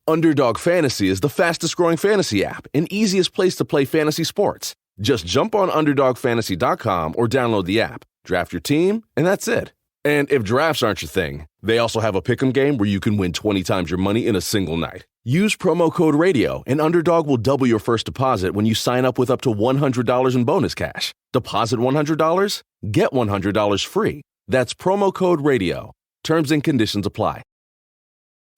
Underdog Fantasy is the fastest-growing fantasy app and easiest place to play fantasy sports. Just jump on UnderdogFantasy.com or download the app, draft your team, and that's it. And if drafts aren't your thing, they also have a pick'em game where you can win 20 times your money in a single night. Use promo code RADIO, and Underdog will double your first deposit when you sign up with up to $100 in bonus cash. Deposit $100, get $100 free. That's promo code RADIO. Terms and conditions apply.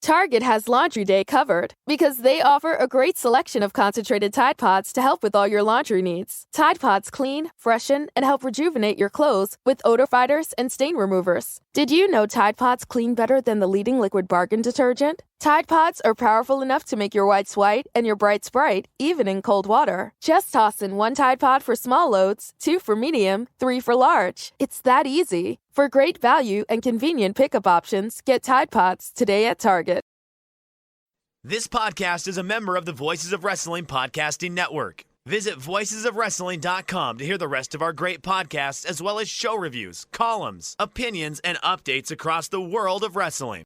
Target has Laundry Day covered because they offer a great selection of concentrated Tide Pods to help with all your laundry needs. Tide Pods clean, freshen, and help rejuvenate your clothes with odor fighters and stain removers. Did you know Tide Pods clean better than the leading liquid bargain detergent? Tide Pods are powerful enough to make your whites white and your brights bright, even in cold water. Just toss in 1 Tide Pod for small loads, 2 for medium, 3 for large. It's that easy. For great value and convenient pickup options, get Tide Pods today at Target. This podcast is a member of the Voices of Wrestling Podcasting Network. Visit voicesofwrestling.com to hear the rest of our great podcasts, as well as show reviews, columns, opinions, and updates across the world of wrestling.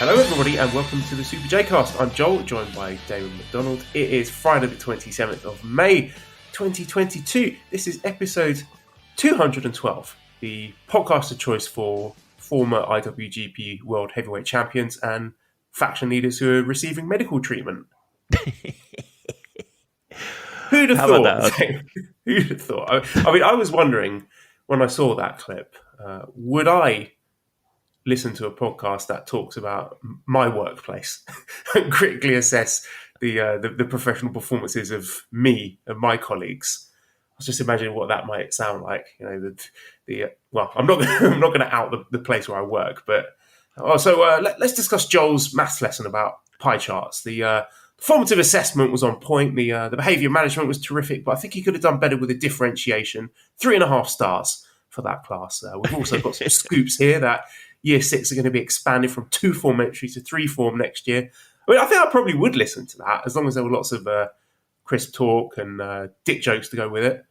Hello everybody and welcome to the Super J-Cast. I'm Joel, joined by Damon McDonald. It is Friday the 27th of May 2022. This is episode 212, the podcast of choice for former IWGP World Heavyweight Champions and faction leaders who are receiving medical treatment. Who'd have thought? Who'd have thought? I mean, I was wondering when I saw that clip, would I listen to a podcast that talks about my workplace and critically assess the professional performances of me and my colleagues? I was just imagining what that might sound like. You know, well, I'm not going to out the place where I work, but let's discuss Joel's maths lesson about pie charts. The formative assessment was on point. The behaviour management was terrific, but I think he could have done better with a differentiation. 3.5 stars for that class. We've also got some scoops here that Year 6 are going to be expanded from 2-form entry to 3-form next year. I mean, I think I probably would listen to that as long as there were lots of crisp talk and dick jokes to go with it.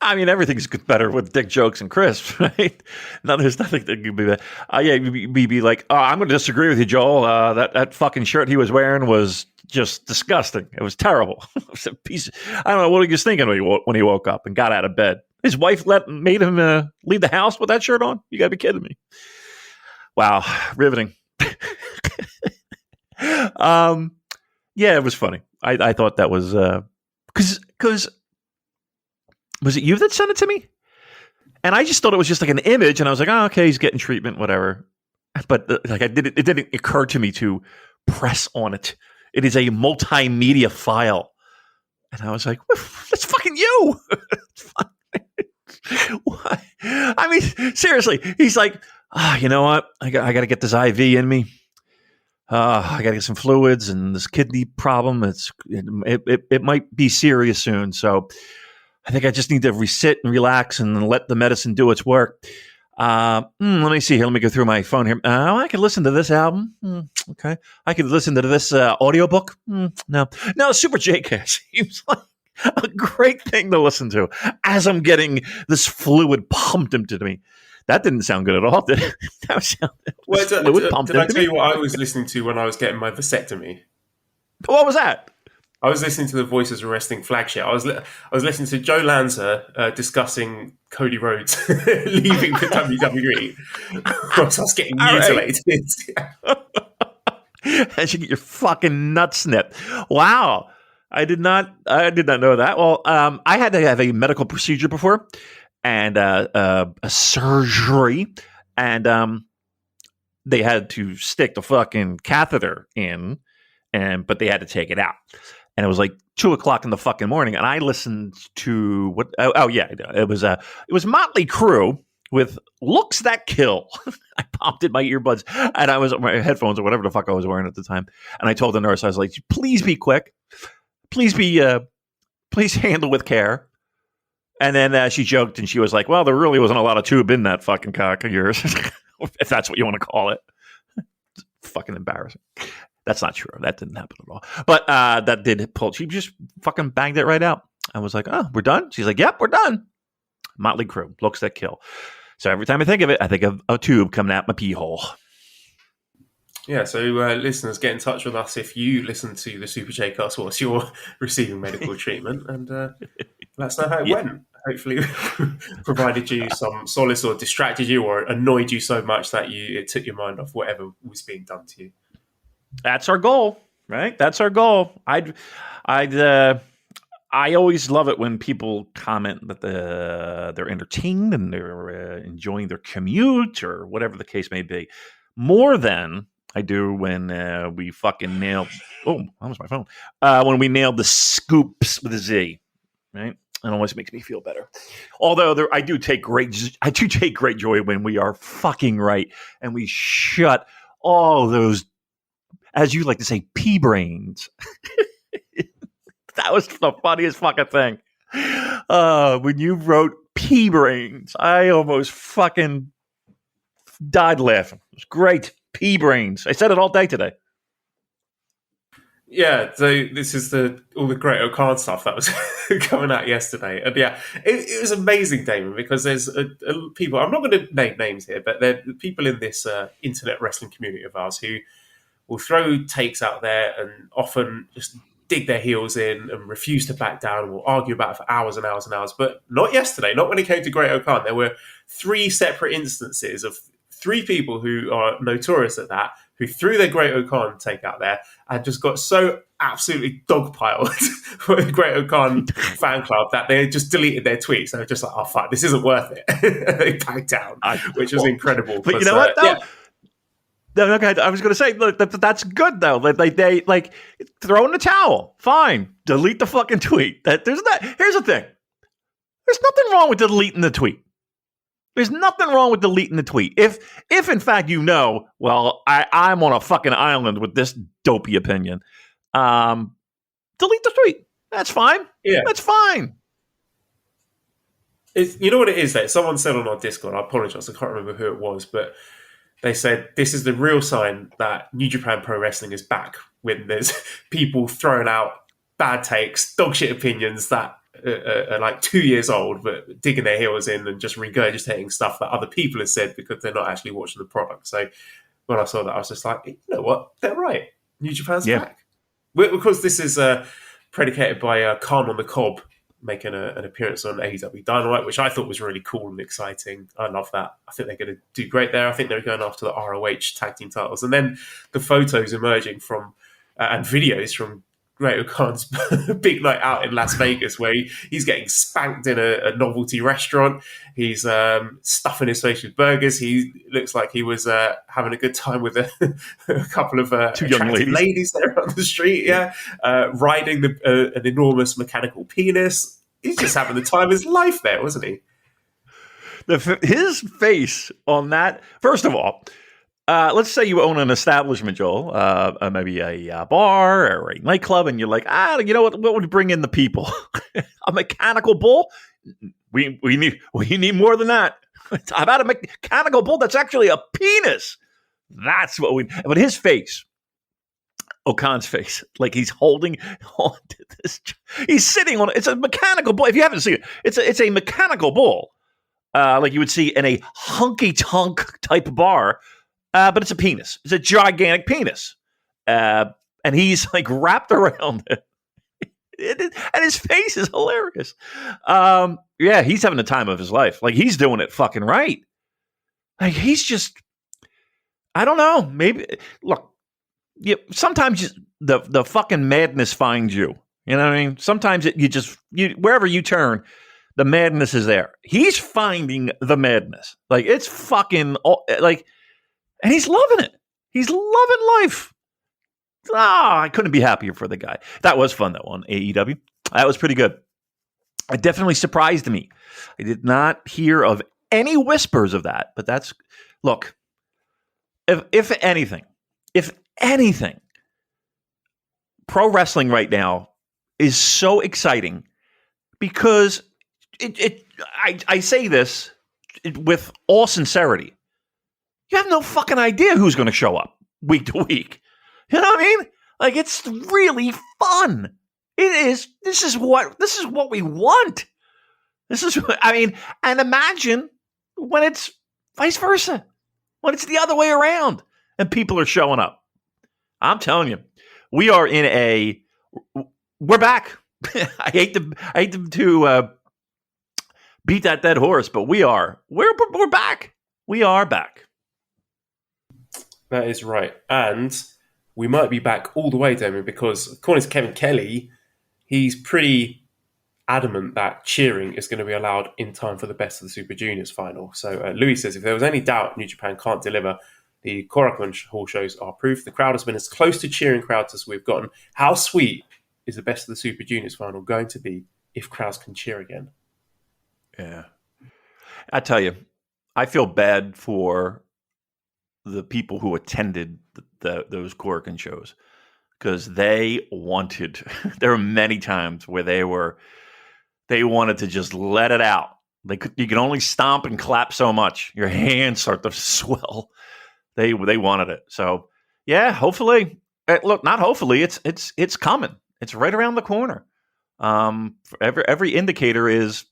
I mean, everything's better with dick jokes and crisp, right? No, there's nothing that could be better. You'd be like, I'm going to disagree with you, Joel. That fucking shirt he was wearing was just disgusting. It was terrible. It was a piece. I don't know what he was thinking when he woke up and got out of bed. His wife made him leave the house with that shirt on? You got to be kidding me. Wow. Riveting. Yeah, it was funny. I thought that was because was it you that sent it to me? And I just thought it was just like an image, and I was like, oh, okay, he's getting treatment, whatever. But it didn't occur to me to press on it. It is a multimedia file. And I was like, that's fucking you. It's fine. Why? I mean, seriously, he's like, you know what? I got to get this IV in me. I got to get some fluids and this kidney problem. It might be serious soon. So I think I just need to resit and relax and let the medicine do its work. Let me see here. Let me go through my phone here. I could listen to this album. Okay. I could listen to this audiobook. No, Super J-Cast seems like a great thing to listen to as I'm getting this fluid pumped into me. That didn't sound good at all, did it? Did I tell you what I was listening to when I was getting my vasectomy? What was that? I was listening to the Voices of Wrestling flagship. I was listening to Joe Lanza discussing Cody Rhodes leaving for WWE. Whilst I was getting mutilated. And you get your fucking nuts snipped. Wow. I did not know that. Well, I had to have a medical procedure before, and a surgery, and they had to stick the fucking catheter in, but they had to take it out, and it was like 2:00 in the fucking morning, and I listened to what? It was Motley Crue with "Looks That Kill." I popped in my earbuds, and I was my headphones or whatever the fuck I was wearing at the time, and I told the nurse, I was like, "Please be quick. Please handle with care." And then she joked and she was like, well, there really wasn't a lot of tube in that fucking cock of yours, if that's what you want to call it. Fucking embarrassing. That's not true. That didn't happen at all. But that did pull. She just fucking banged it right out. I was like, oh, we're done? She's like, yep, we're done. Motley Crue, looks that kill. So every time I think of it, I think of a tube coming out my pee hole. Yeah, so listeners, get in touch with us if you listen to the Super J Cast whilst you're receiving medical treatment, and let us know how it went. Hopefully, provided you some solace or distracted you or annoyed you so much that it took your mind off whatever was being done to you. That's our goal, right? That's our goal. I always love it when people comment that they're entertained and they're enjoying their commute or whatever the case may be, more than I do when we fucking nailed. Oh, that was my phone. When we nailed the scoops with a Z, right? It always makes me feel better. Although I do take great joy when we are fucking right and we shut all those, as you like to say, pea brains. That was the funniest fucking thing. When you wrote pea brains, I almost fucking died laughing. It was great. Pea brains. I said it all day today. Yeah, so this is all the Great O'Khan stuff that was coming out yesterday. And yeah, it was amazing, Damon, because there's people, I'm not going to name names here, but there are people in this internet wrestling community of ours who will throw takes out there and often just dig their heels in and refuse to back down and will argue about it for hours and hours and hours. But not yesterday, not when it came to Great O'Khan. There were 3 separate instances of 3 people who are notorious at that, who threw their Great O'Khan take out there and just got so absolutely dogpiled for the Great O'Khan fan club that they just deleted their tweets. They were just like, oh, fuck, this isn't worth it. They backed down, which was incredible. But you know what, though? Yeah. No, okay, I was going to say, look, that's good, though. They throw in the towel. Fine. Delete the fucking tweet. Here's the thing. There's nothing wrong with deleting the tweet. There's nothing wrong with deleting the tweet. If in fact you know, well, I'm on a fucking island with this dopey opinion, delete the tweet. That's fine. Yeah. That's fine. You know what it is that someone said on our Discord, I apologize, I can't remember who it was, but they said this is the real sign that New Japan Pro Wrestling is back, when there's people throwing out bad takes, dog shit opinions that are like 2 years old, but digging their heels in and just regurgitating stuff that other people have said because they're not actually watching the product. So when I saw that, I was just like, you know what? They're right. New Japan's back. Because this is predicated by Khan on the Cob making an appearance on AEW Dynamite, which I thought was really cool and exciting. I love that. I think they're going to do great there. I think they're going after the ROH tag team titles. And then the photos emerging from and videos from Great O'Khan's big night out in Las Vegas, where he's getting spanked in a novelty restaurant. He's stuffing his face with burgers. He looks like he was having a good time with a couple of 2 young ladies there on the street. Yeah, riding an enormous mechanical penis. He's just having the time of his life there, wasn't he? His face on that. First of all, let's say you own an establishment, Joel, maybe a bar or a nightclub, and you're like, you know what would bring in the people? A mechanical bull? We need more than that. How about a mechanical bull that's actually a penis? That's what we. But his face, O'Khan's face, like he's holding on to this. He's sitting on. It's a mechanical bull. If you haven't seen it, it's a mechanical bull, like you would see in a hunky tonk type bar. But it's a penis. It's a gigantic penis. And he's like wrapped around it. And his face is hilarious. Yeah, he's having the time of his life. Like, he's doing it fucking right. Like, he's just, I don't know. Maybe, look, sometimes the fucking madness finds you. You know what I mean? Sometimes wherever you turn, the madness is there. He's finding the madness. Like, it's fucking, like, and he's loving it. He's loving life. I couldn't be happier for the guy. That was fun, though, on AEW. That was pretty good. It definitely surprised me. I did not hear of any whispers of that, but that's, look, if anything, pro wrestling right now is so exciting because I say this with all sincerity. You have no fucking idea who's going to show up week to week. You know what I mean? Like, it's really fun. It is. This is what we want. This is, and imagine when it's vice versa, when it's the other way around and people are showing up. I'm telling you, we're back. I hate to beat that dead horse, but we're back. We are back. That is right. And we might be back all the way, Damon, because according to Kevin Kelly, he's pretty adamant that cheering is going to be allowed in time for the Best of the Super Juniors final. So Louis says, if there was any doubt New Japan can't deliver, the Korakuen Hall shows are proof. The crowd has been as close to cheering crowds as we've gotten. How sweet is the Best of the Super Juniors final going to be if crowds can cheer again? Yeah. I tell you, I feel bad for the people who attended those Korakuen shows because they wanted, there were many times where they wanted to just let it out. You can only stomp and clap so much. Your hands start to swell. They wanted it. So yeah, hopefully, look, not hopefully, it's coming. It's right around the corner. Every indicator is,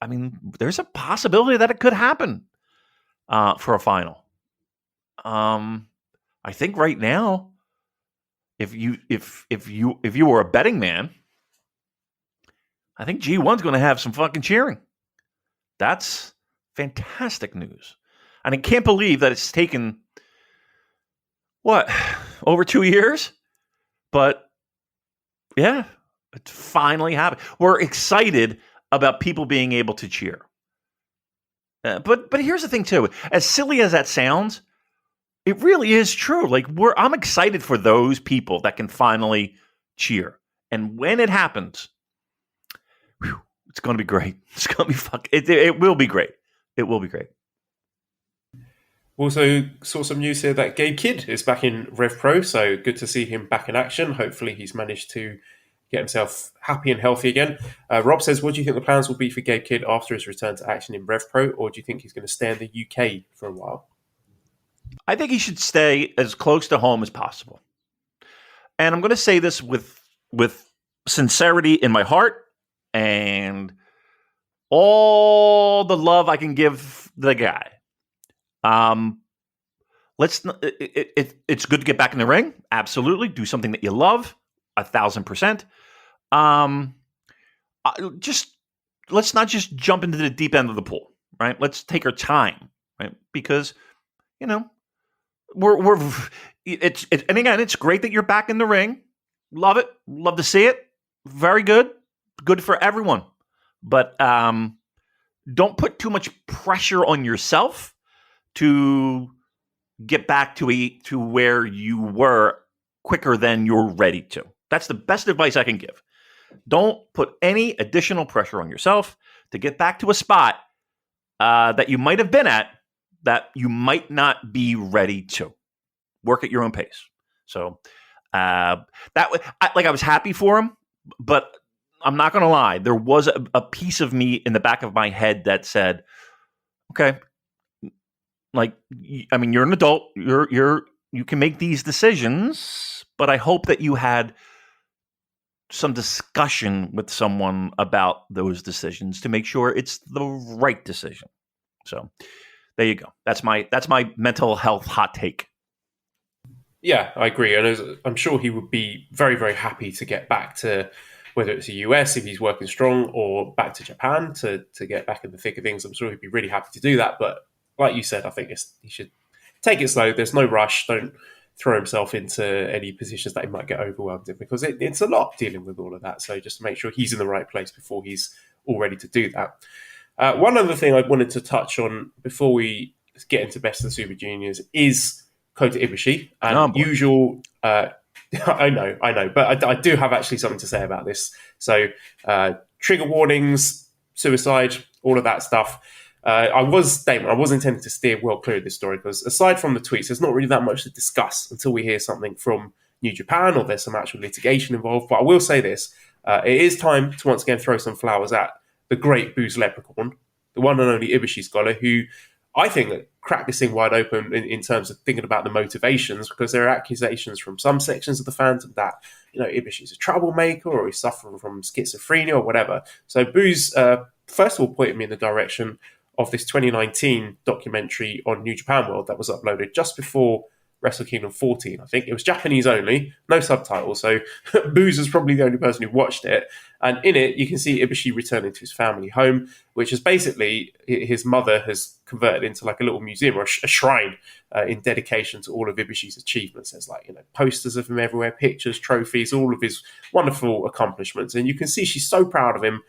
there's a possibility that it could happen for a final. I think right now, if you were a betting man, I think G1's going to have some fucking cheering. That's fantastic news. And I can't believe that it's taken, over 2 years? But yeah, it finally happened. We're excited about people being able to cheer. But here's the thing, too. As silly as that sounds, it really is true. Like, I'm excited for those people that can finally cheer. And when it happens, it's going to be great. It's going to be it will be great. It will be great. Also saw some news here that Gabe Kidd is back in Rev Pro, so good to see him back in action. Hopefully he's managed to get himself happy and healthy again. Rob says, what do you think the plans will be for Gabe Kidd after his return to action in Rev Pro, or do you think he's going to stay in the UK for a while? I think he should stay as close to home as possible. And I'm going to say this with sincerity in my heart and all the love I can give the guy. It's good to get back in the ring. Absolutely. Do something that you love. 1,000%. Let's not just jump into the deep end of the pool, right? Let's take our time, right? Because, it's great that you're back in the ring. Love it. Love to see it. Very good. Good for everyone. But, don't put too much pressure on yourself to get back to where you were quicker than you're ready to. That's the best advice I can give. Don't put any additional pressure on yourself to get back to a spot that you might have been at that you might not be ready to. Work at your own pace. So I was happy for him, but I'm not going to lie. There was a piece of me in the back of my head that said, okay, you're an adult. You can make these decisions, but I hope that you had some discussion with someone about those decisions to make sure it's the right decision. So there you go. That's my mental health hot take. Yeah, I agree. And I'm sure he would be very, very happy to get back to, whether it's the US if he's working strong, or back to Japan to get back in the thick of things. I'm sure he'd be really happy to do that. But like you said, I think he should take it slow. There's no rush. Don't throw himself into any positions that he might get overwhelmed in, because it's a lot dealing with all of that. So just to make sure he's in the right place before he's all ready to do that. One other thing I wanted to touch on before we get into Best of the Super Juniors is Kota Ibushi. And usual... I know, but I do have actually something to say about this. So trigger warnings, suicide, all of that stuff. I was intending to steer well clear of this story, because aside from the tweets, there's not really that much to discuss until we hear something from New Japan or there's some actual litigation involved. But I will say this, it is time to once again throw some flowers at the great Booze Leprechaun, the one and only Ibushi scholar, who I think that crack this thing wide open in terms of thinking about the motivations, because there are accusations from some sections of the fandom that, Ibushi's a troublemaker or he's suffering from schizophrenia or whatever. So Booz, first of all, pointed me in the direction of this 2019 documentary on New Japan World that was uploaded just before Wrestle Kingdom 14. I think it was Japanese only, no subtitles. So Booz was probably the only person who watched it. And in it, you can see Ibushi returning to his family home, which is basically his mother has converted into like a little museum or a shrine in dedication to all of Ibushi's achievements. There's posters of him everywhere, pictures, trophies, all of his wonderful accomplishments. And you can see she's so proud of him,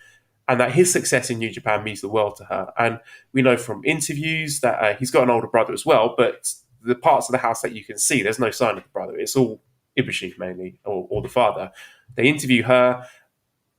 and that his success in New Japan means the world to her. And we know from interviews that he's got an older brother as well, but the parts of the house that you can see, there's no sign of the brother. It's all Ibushi mainly, or the father. They interview her,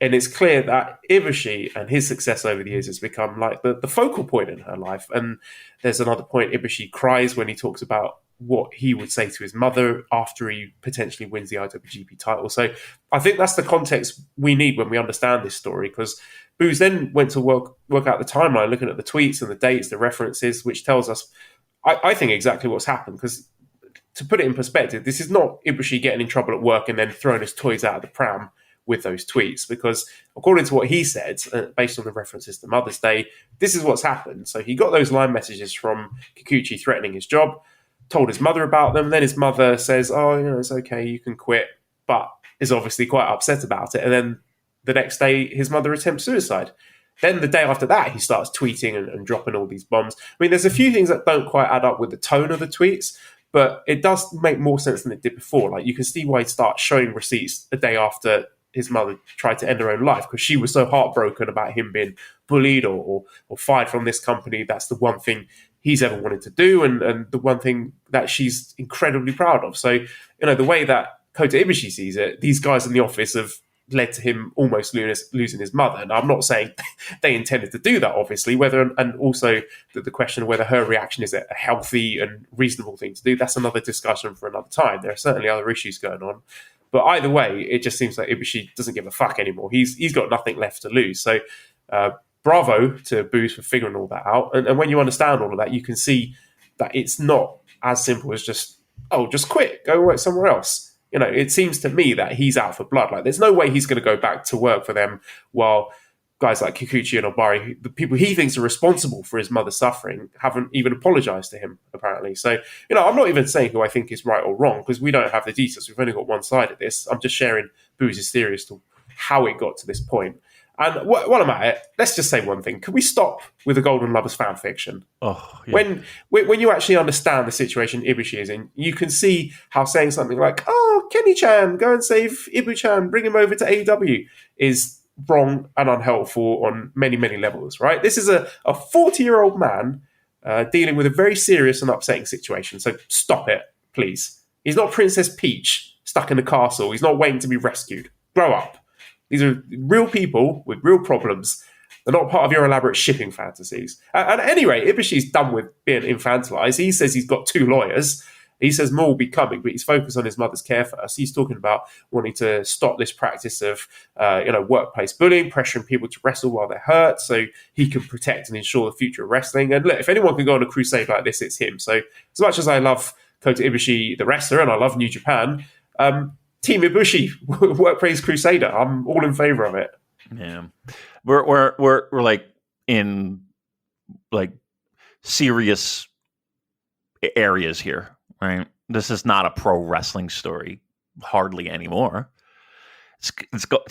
and it's clear that Ibushi and his success over the years has become like the focal point in her life. And there's another point, Ibushi cries when he talks about what he would say to his mother after he potentially wins the IWGP title. So I think that's the context we need when we understand this story, because Booz then went to work out the timeline, looking at the tweets and the dates, the references, which tells us, I think, exactly what's happened. Because to put it in perspective, this is not Ibushi getting in trouble at work and then throwing his toys out of the pram with those tweets, because according to what he said, based on the references to Mother's Day, this is what's happened. So he got those line messages from Kikuchi threatening his job, told his mother about them. Then his mother says, it's okay, you can quit, but is obviously quite upset about it. And then the next day, his mother attempts suicide. Then the day after that, he starts tweeting and dropping all these bombs. I mean, there's a few things that don't quite add up with the tone of the tweets, but it does make more sense than it did before. Like, you can see why he starts showing receipts a day after his mother tried to end her own life, because she was so heartbroken about him being bullied or fired from this company. That's the one thing he's ever wanted to do, and the one thing that she's incredibly proud of. So, the way that Kota Ibushi sees it, these guys in the office have led to him almost losing his mother. And I'm not saying they intended to do that, obviously, and also the question of whether her reaction is a healthy and reasonable thing to do, that's another discussion for another time. There are certainly other issues going on. But either way, it just seems like Ibushi doesn't give a fuck anymore. He's got nothing left to lose. So bravo to Booz for figuring all that out. And when you understand all of that, you can see that it's not as simple as just quit, go work somewhere else. It seems to me that he's out for blood. Like, there's no way he's going to go back to work for them while guys like Kikuchi and Obari, the people he thinks are responsible for his mother's suffering, haven't even apologized to him, apparently. So, I'm not even saying who I think is right or wrong, because we don't have the details. We've only got one side of this. I'm just sharing Booz's theory as to how it got to this point. And while I'm at it, let's just say one thing. Can we stop with the Golden Lovers fan fiction? Oh, yeah. When you actually understand the situation Ibushi is in, you can see how saying something like, Kenny-chan, go and save Ibu-chan, bring him over to AEW, is wrong and unhelpful on many, many levels, right? This is a 40-year-old man dealing with a very serious and upsetting situation. So stop it, please. He's not Princess Peach stuck in a castle. He's not waiting to be rescued. Grow up. These are real people with real problems. They're not part of your elaborate shipping fantasies. And anyway, Ibushi's done with being infantilized. He says he's got 2 lawyers. He says more will be coming, but he's focused on his mother's care first. He's talking about wanting to stop this practice of, workplace bullying, pressuring people to wrestle while they're hurt, so he can protect and ensure the future of wrestling. And look, if anyone can go on a crusade like this, it's him. So as much as I love Kota Ibushi, the wrestler, and I love New Japan, Team Ibushi, workplace crusader, I'm all in favor of it. Yeah, we're like in like serious areas here. Right, this is not a pro wrestling story, hardly anymore. It's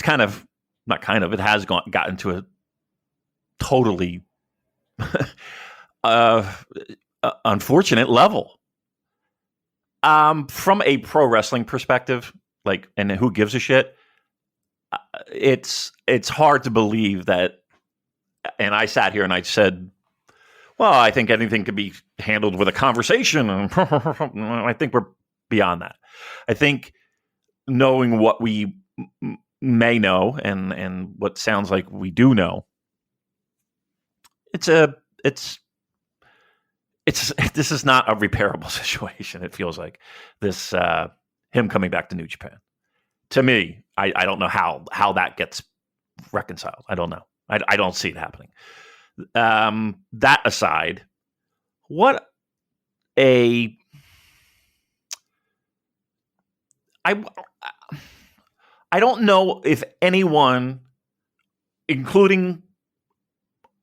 kind of not kind of. It has gotten to a totally unfortunate level. From a pro wrestling perspective, and who gives a shit? It's hard to believe that. And I sat here and I said, well, I think anything could be handled with a conversation. I think we're beyond that. I think knowing what we may know and what sounds like we do know, this is not a repairable situation. It feels like this him coming back to New Japan. To me, I don't know how that gets reconciled. I don't know. I don't see it happening. That aside, what I don't know if anyone, including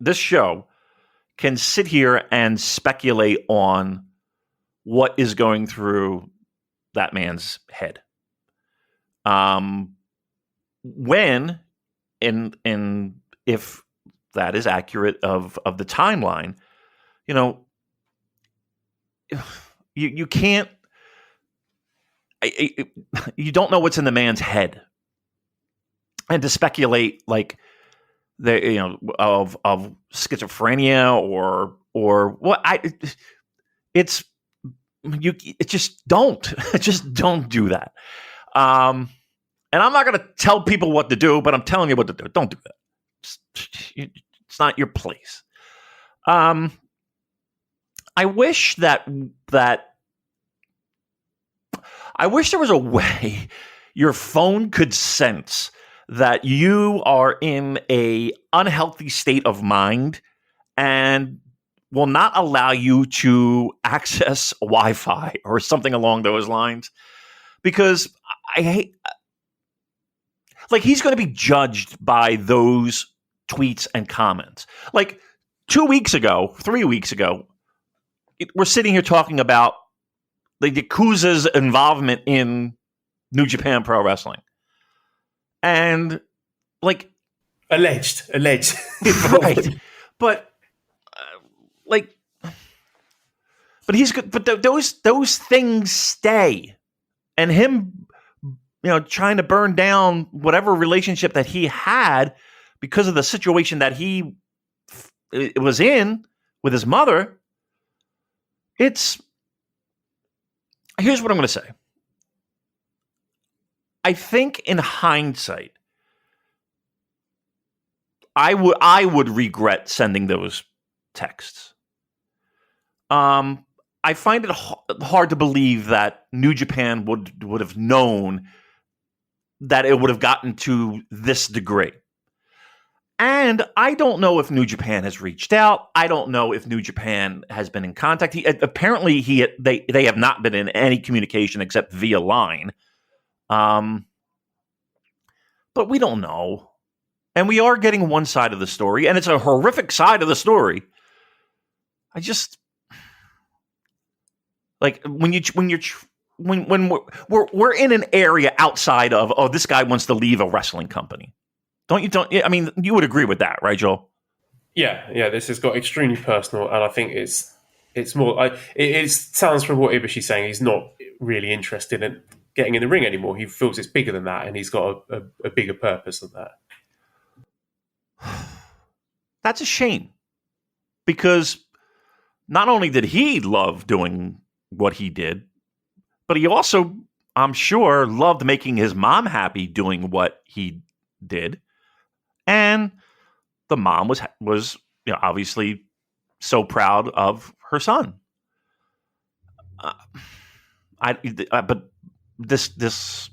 this show, can sit here and speculate on what is going through that man's head. When and if that is accurate of the timeline, you can't. You don't know what's in the man's head, and to speculate like of schizophrenia or what it's just don't do that. And I'm not going to tell people what to do, but I'm telling you what to do. Don't do that. It's not your place. I wish there was a way your phone could sense that you are in a unhealthy state of mind and will not allow you to access Wi-Fi or something along those lines. Because I hate, like, he's going to be judged by those tweets and comments. Like 3 weeks ago, we're sitting here talking about the Yakuza's involvement in New Japan Pro Wrestling. And like alleged, right? But but he's good. But those things stay, and him, trying to burn down whatever relationship that he had because of the situation that he was in with his mother. Here's what I'm going to say. I think in hindsight, I would regret sending those texts. I find it hard to believe that New Japan would have known that it would have gotten to this degree. And I don't know if New Japan has reached out. I don't know if New Japan has been in contact. Apparently they have not been in any communication except via line. But we don't know. And we are getting one side of the story, and it's a horrific side of the story. I just like when we're in an area outside of, this guy wants to leave a wrestling company. I mean, you would agree with that, right, Joel? Yeah. This has got extremely personal, and I think it's more. It sounds from what Ibushi's saying, he's not really interested in getting in the ring anymore. He feels it's bigger than that, and he's got a bigger purpose than that. That's a shame, because not only did he love doing what he did, but he also, I'm sure, loved making his mom happy doing what he did. And the mom was obviously so proud of her son. But this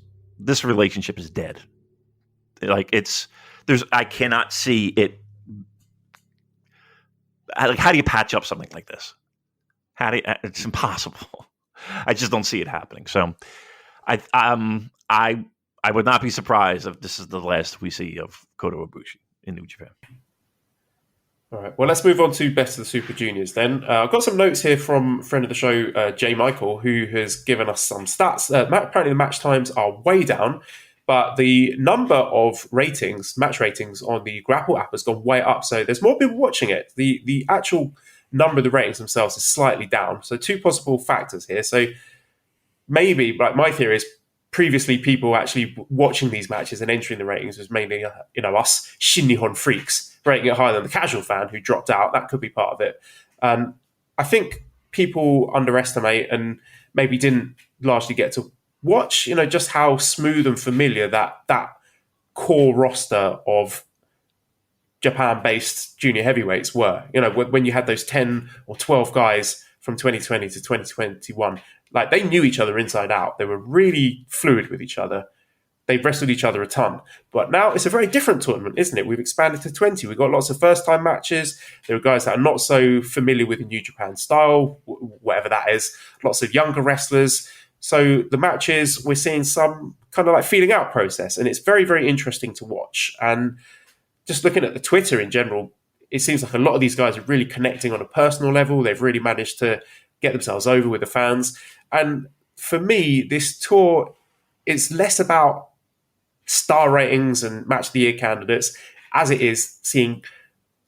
relationship is dead. Like I cannot see it. Like, how do you patch up something like this? It's impossible. I just don't see it happening. So, I would not be surprised if this is the last we see of Kota Ibushi in New Japan. All right. Well, let's move on to Best of the Super Juniors then. I've got some notes here from friend of the show, Jay Michael, who has given us some stats. Apparently, the match times are way down, but the number of match ratings on the Grapple app has gone way up. So there's more people watching it. The actual number of the ratings themselves is slightly down. So two possible factors here. So maybe, like, my theory is previously people actually watching these matches and entering the ratings was mainly, us Shin Nihon freaks rating it higher than the casual fan who dropped out. That could be part of it. I think people underestimate and maybe didn't largely get to watch, just how smooth and familiar that core roster of Japan-based junior heavyweights were. When you had those 10 or 12 guys from 2020 to 2021, like, they knew each other inside out. They were really fluid with each other. they've wrestled each other a ton. But now it's a very different tournament, isn't it? We've expanded to 20. We've got lots of first-time matches. There are guys that are not so familiar with the New Japan style, whatever that is. Lots of younger wrestlers. So the matches, we're seeing some kind of like feeling out process. And it's very, very interesting to watch. And just looking at the Twitter in general, it seems like a lot of these guys are really connecting on a personal level. They've really managed to get themselves over with the fans. And for me, this tour is less about star ratings and match of the year candidates as it is seeing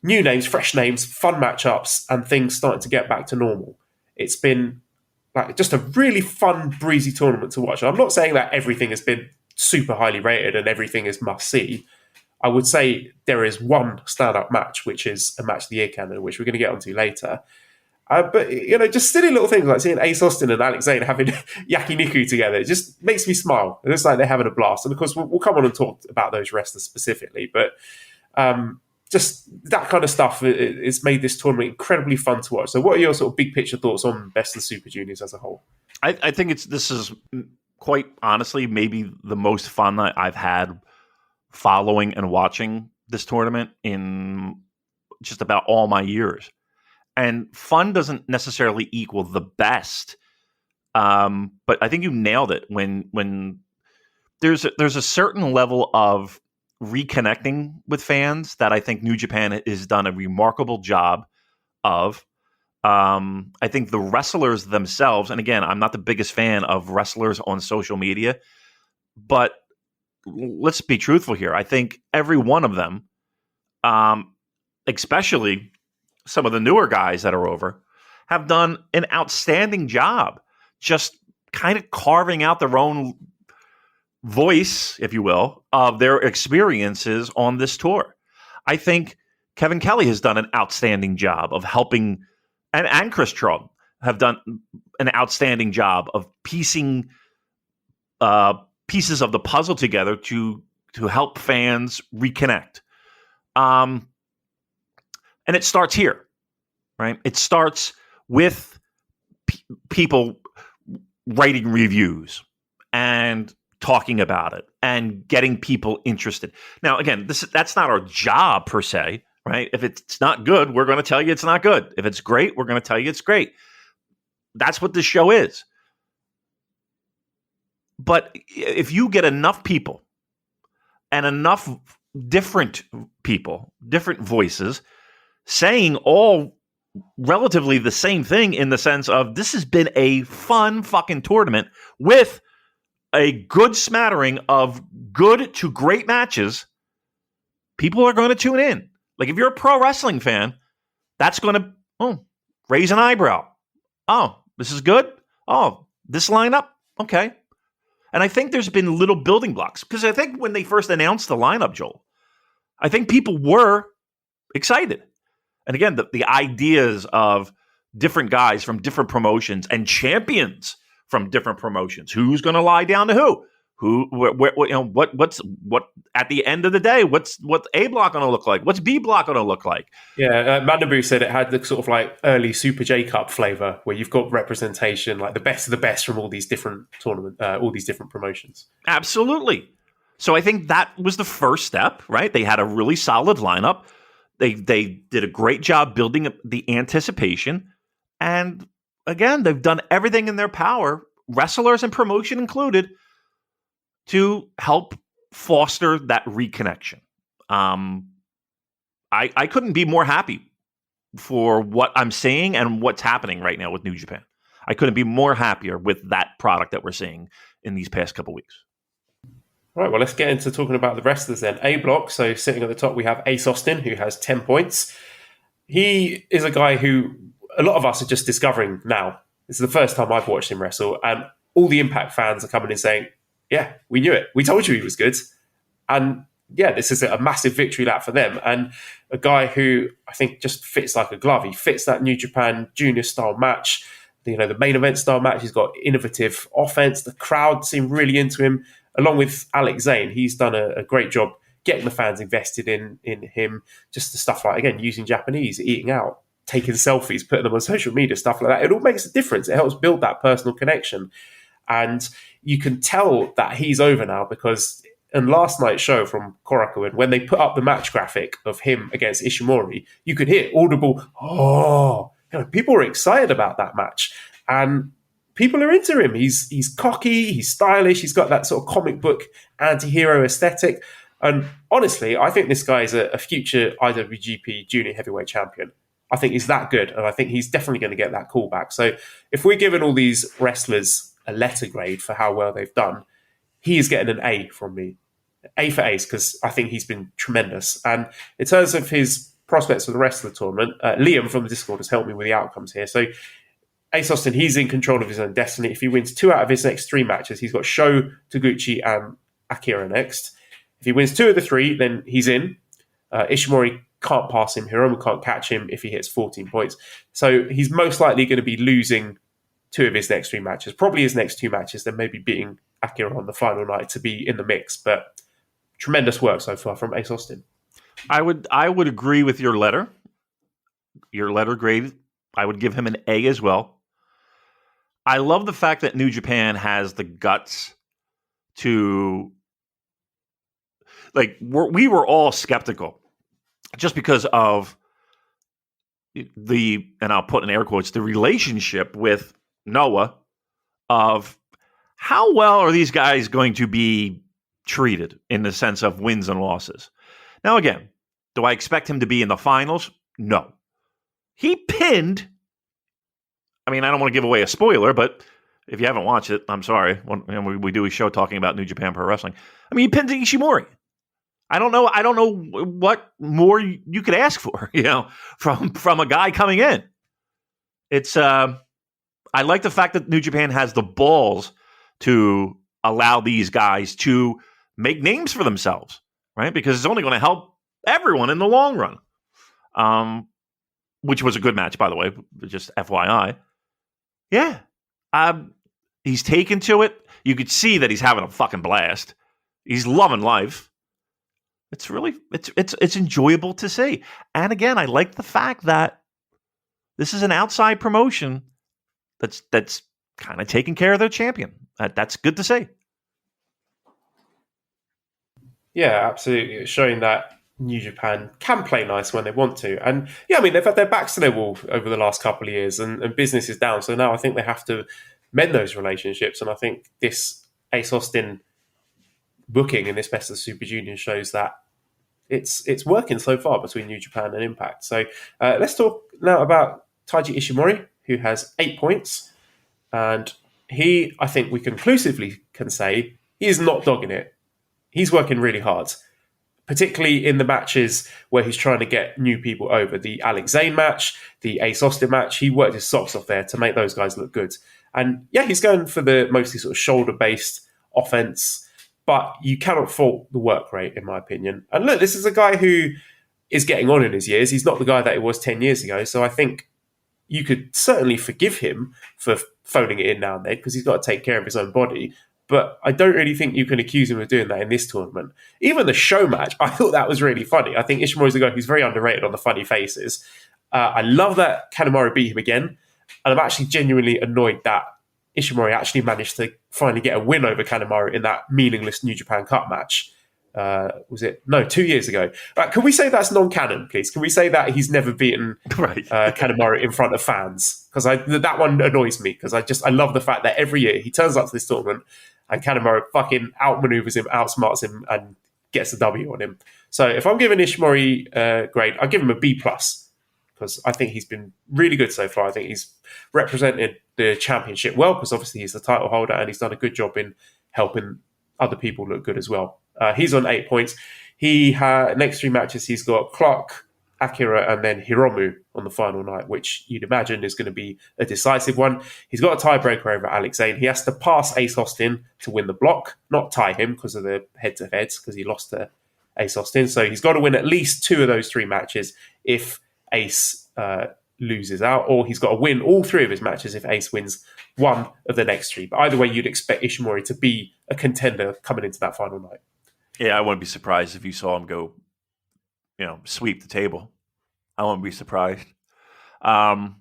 new names, fresh names, fun matchups, and things starting to get back to normal. It's been like just a really fun, breezy tournament to watch. I'm not saying that everything has been super highly rated and everything is must see. I would say there is one standout match, which is a match of the year candidate, which we're going to get onto later. But, just silly little things like seeing Ace Austin and Alex Zane having yakiniku together, it just makes me smile. It looks like they're having a blast. And of course, we'll come on and talk about those wrestlers specifically. But just that kind of stuff it's made this tournament incredibly fun to watch. So what are your sort of big picture thoughts on Best of Super Juniors as a whole? I think this is quite honestly maybe the most fun that I've had following and watching this tournament in just about all my years. And fun doesn't necessarily equal the best, but I think you nailed it. When there's a certain level of reconnecting with fans that I think New Japan has done a remarkable job of. I think the wrestlers themselves, and again, I'm not the biggest fan of wrestlers on social media, but let's be truthful here. I think every one of them, especially some of the newer guys that are over, have done an outstanding job just kind of carving out their own voice, if you will, of their experiences on this tour. I think Kevin Kelly has done an outstanding job of helping, and Chris Trump have done an outstanding job of piecing pieces of the puzzle together to help fans reconnect. And it starts here, right? It starts with people writing reviews and talking about it and getting people interested. Now, again, that's not our job per se, right? If it's not good, we're going to tell you it's not good. If it's great, we're going to tell you it's great. That's what this show is. But if you get enough people and enough different people, different voices, saying all relatively the same thing in the sense of this has been a fun fucking tournament with a good smattering of good to great matches, people are going to tune in. Like if you're a pro wrestling fan, that's going to raise an eyebrow. Oh, this is good. Oh, this lineup. Okay. And I think there's been little building blocks because I think when they first announced the lineup, Joel, I think people were excited. And again, the ideas of different guys from different promotions and champions from different promotions. Who's going to lie down to who? What's at the end of the day? What's A block going to look like? What's B block going to look like? Yeah, Mandabu said it had the sort of like early Super J Cup flavor, where you've got representation, like the best of the best from all these different all these different promotions. Absolutely. So I think that was the first step, right? They had a really solid lineup. They did a great job building up the anticipation, and again, they've done everything in their power, wrestlers and promotion included, to help foster that reconnection. I couldn't be more happy for what I'm seeing and what's happening right now with New Japan. I couldn't be more happier with that product that we're seeing in these past couple weeks. All right, well, let's get into talking about the wrestlers then. A block, so sitting at the top, we have Ace Austin, who has 10 points. He is a guy who a lot of us are just discovering now. This is the first time I've watched him wrestle, and all the Impact fans are coming in saying, yeah, we knew it. We told you he was good. And yeah, this is a massive victory lap for them. And a guy who I think just fits like a glove. He fits that New Japan junior style match, the main event style match. He's got innovative offense. The crowd seem really into him. Along with Alex Zane, he's done a great job getting the fans invested in him. Just the stuff like, again, using Japanese, eating out, taking selfies, putting them on social media, stuff like that. It all makes a difference. It helps build that personal connection. And you can tell that he's over now because in last night's show from Korakuen, when they put up the match graphic of him against Ishimori, you could hear audible, oh, people were excited about that match. And people are into him. He's cocky, he's stylish, he's got that sort of comic book anti-hero aesthetic. And honestly, I think this guy is a future IWGP Junior Heavyweight Champion. I think he's that good, and I think he's definitely going to get that callback. So if we're giving all these wrestlers a letter grade for how well they've done, he is getting an A from me. A for Ace, because I think he's been tremendous. And in terms of his prospects for the rest of the tournament, Liam from the Discord has helped me with the outcomes here. So Ace Austin, he's in control of his own destiny. If he wins 2 out of his next 3 matches, he's got Sho, Taguchi, and Akira next. If he wins 2 of the 3, then he's in. Ishimori can't pass him. Hiromu can't catch him if he hits 14 points. So he's most likely going to be losing 2 of his next 3 matches. Probably his next 2 matches, then maybe beating Akira on the final night to be in the mix. But tremendous work so far from Ace Austin. I would agree with your letter. Your letter grade, I would give him an A as well. I love the fact that New Japan has the guts to... we were all skeptical just because of and I'll put in air quotes, the relationship with Noah of how well are these guys going to be treated in the sense of wins and losses. Now, again, do I expect him to be in the finals? No. He pinned, I mean, I don't want to give away a spoiler, but if you haven't watched it, I'm sorry. When we do a show talking about New Japan Pro Wrestling. I mean, he pinned Ishimori. I don't know what more you could ask for, from a guy coming in. It's I like the fact that New Japan has the balls to allow these guys to make names for themselves, right? Because it's only going to help everyone in the long run. Which was a good match, by the way, just FYI. Yeah. He's taken to it. You could see that he's having a fucking blast. He's loving life. It's really it's enjoyable to see. And again, I like the fact that this is an outside promotion that's kind of taking care of their champion. That's good to see. Yeah, absolutely. It's showing that New Japan can play nice when they want to. And yeah, I mean, they've had their backs to their wall over the last couple of years and business is down. So now I think they have to mend those relationships. And I think this Ace Austin booking in this Best of the Super Junior shows that it's working so far between New Japan and Impact. So let's talk now about Taiji Ishimori, who has 8 points. And he, I think we conclusively can say, he is not dogging it. He's working really hard, particularly in the matches where he's trying to get new people over. The Alex Zane match, the Ace Austin match, he worked his socks off there to make those guys look good. And yeah, he's going for the mostly sort of shoulder-based offense, but you cannot fault the work rate, in my opinion. And look, this is a guy who is getting on in his years. He's not the guy that he was 10 years ago. So I think you could certainly forgive him for phoning it in now and then because he's got to take care of his own body. But I don't really think you can accuse him of doing that in this tournament. Even the show match, I thought that was really funny. I think Ishimori's a guy who's very underrated on the funny faces. I love that Kanemaru beat him again. And I'm actually genuinely annoyed that Ishimori actually managed to finally get a win over Kanemaru in that meaningless New Japan Cup match. 2 years ago. Can we say that's non-canon, please? Can we say that he's never beaten Kanemaru in front of fans? Because that one annoys me, because I love the fact that every year he turns up to this tournament and Kanemaru fucking outmaneuvers him, outsmarts him, and gets a W on him. So if I'm giving Ishimori a grade, I'll give him a B+, because I think he's been really good so far. I think he's represented the championship well, because obviously he's the title holder and he's done a good job in helping other people look good as well. He's on 8 points. Next 3 matches, he's got Clark, Akira, and then Hiromu on the final night, which you'd imagine is going to be a decisive one. He's got a tiebreaker over Alex Zane. He has to pass Ace Austin to win the block, not tie him because of the head-to-heads, because he lost to Ace Austin. So he's got to win at least 2 of those 3 matches if Ace loses out, or he's got to win all 3 of his matches if Ace wins 1 of the next 3. But either way, you'd expect Ishimori to be a contender coming into that final night. Yeah, I wouldn't be surprised if you saw him go, sweep the table. I wouldn't be surprised. I'm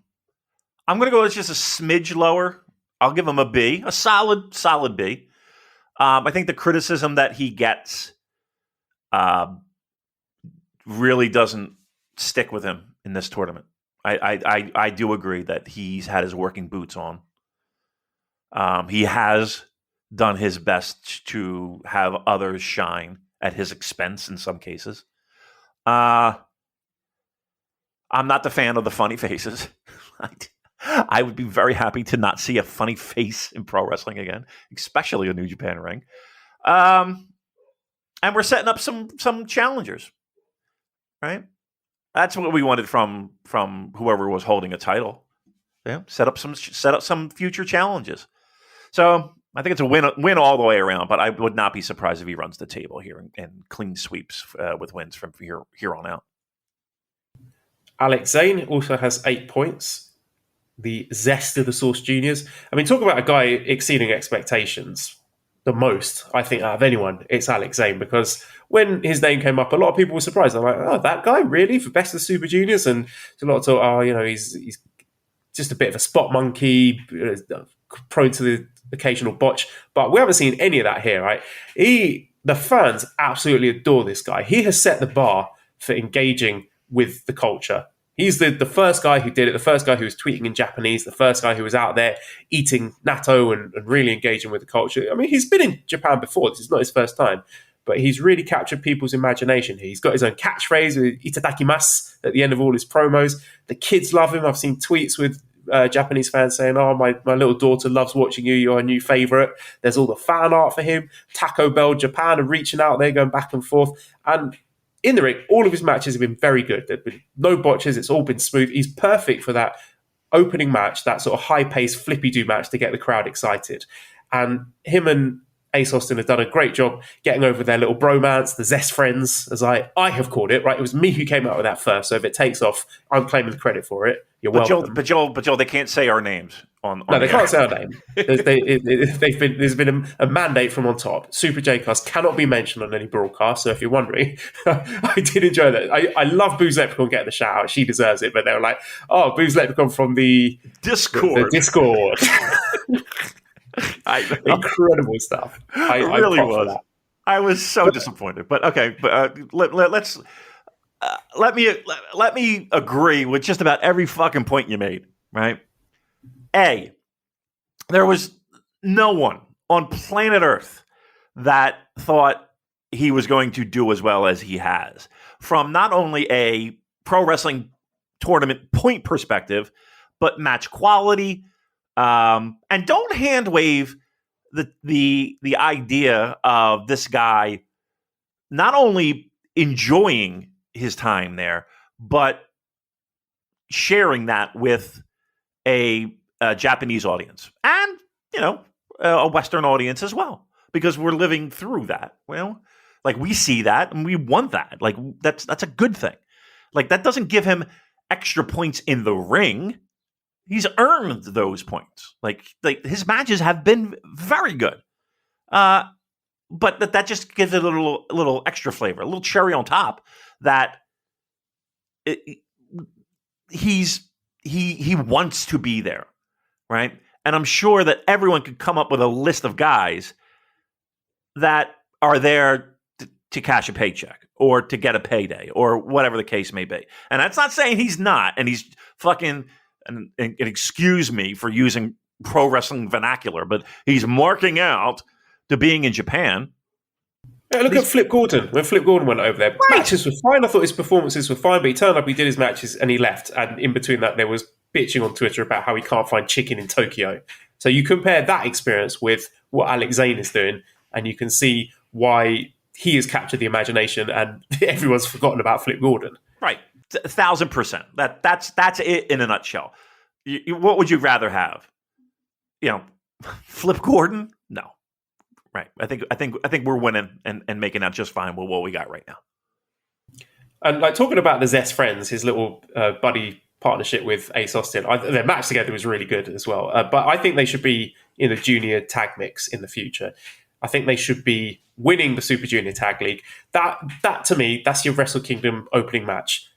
going to go just a smidge lower. I'll give him a B, a solid B. I think the criticism that he gets really doesn't stick with him in this tournament. I do agree that he's had his working boots on. He has done his best to have others shine at his expense in some cases. I'm not the fan of the funny faces. I would be very happy to not see a funny face in pro wrestling again, especially a New Japan ring. And we're setting up some challengers, right? That's what we wanted from whoever was holding a title. Yeah, set up some future challenges. So I think it's a win all the way around. But I would not be surprised if he runs the table here and clean sweeps with wins from here on out. Alex Zane also has 8 points. The zest of the Source Juniors. I mean, talk about a guy exceeding expectations. The most, I think, out of anyone, it's Alex Zane, because when his name came up, a lot of people were surprised. I'm like, oh, that guy, really? For Best of the Super Juniors? And a lot of talk, he's just a bit of a spot monkey, prone to the occasional botch. But we haven't seen any of that here, right? The fans absolutely adore this guy. He has set the bar for engaging with the culture. He's the first guy who did it, the first guy who was tweeting in Japanese, the first guy who was out there eating natto and really engaging with the culture. I mean, he's been in Japan before. This is not his first time. But he's really captured people's imagination. He's got his own catchphrase, itadakimasu, at the end of all his promos. The kids love him. I've seen tweets with Japanese fans saying, oh, my little daughter loves watching you. You're a new favorite. There's all the fan art for him. Taco Bell Japan are reaching out there, going back and forth. And in the ring, all of his matches have been very good. There have been no botches. It's all been smooth. He's perfect for that opening match, that sort of high-paced, flippy-do match to get the crowd excited. And him and Ace Austin have done a great job getting over their little bromance, the Zest friends, as I have called it, right? It was me who came out with that first, so if it takes off, I'm claiming the credit for it. You're welcome. But Joel, they can't say our names on no, they can't say our name. There's been a mandate from on top. Super J-Cast cannot be mentioned on any broadcast, so if you're wondering, I did enjoy that. I love Booze Leprechaun getting the shout out. She deserves it, but they were like, oh, Booze Leprechaun from the Discord. The Discord. Incredible stuff. I really was. I was so disappointed. But okay, let me agree with just about every fucking point you made. Right? A, there was no one on planet Earth that thought he was going to do as well as he has, from not only a pro wrestling tournament point perspective, but match quality. And don't hand wave the idea of this guy not only enjoying his time there, but sharing that with a Japanese audience and, a Western audience as well, because we're living through that. Well, like, we see that and we want that. Like, that's a good thing. Like, that doesn't give him extra points in the ring. He's earned those points. Like his matches have been very good. But that just gives it a little extra flavor, a little cherry on top, that he wants to be there, right? And I'm sure that everyone could come up with a list of guys that are there to cash a paycheck or to get a payday or whatever the case may be. And that's not saying he's not, and he's fucking... And excuse me for using pro wrestling vernacular, but he's marking out to being in Japan. Yeah, look at Flip Gordon. When Flip Gordon went over there, right. Matches were fine. I thought his performances were fine, but he turned up, he did his matches, and he left. And in between that, there was bitching on Twitter about how he can't find chicken in Tokyo. So you compare that experience with what Alex Zane is doing, and you can see why he has captured the imagination and everyone's forgotten about Flip Gordon. Right. 1,000%. That's it in a nutshell. What would you rather have? Flip Gordon? No. Right. I think we're winning and making out just fine with what we got right now. And like, talking about the Zest friends, his little buddy partnership with Ace Austin, their match together was really good as well. But I think they should be in the junior tag mix in the future. I think they should be winning the Super Junior Tag League. That to me, that's your Wrestle Kingdom opening match.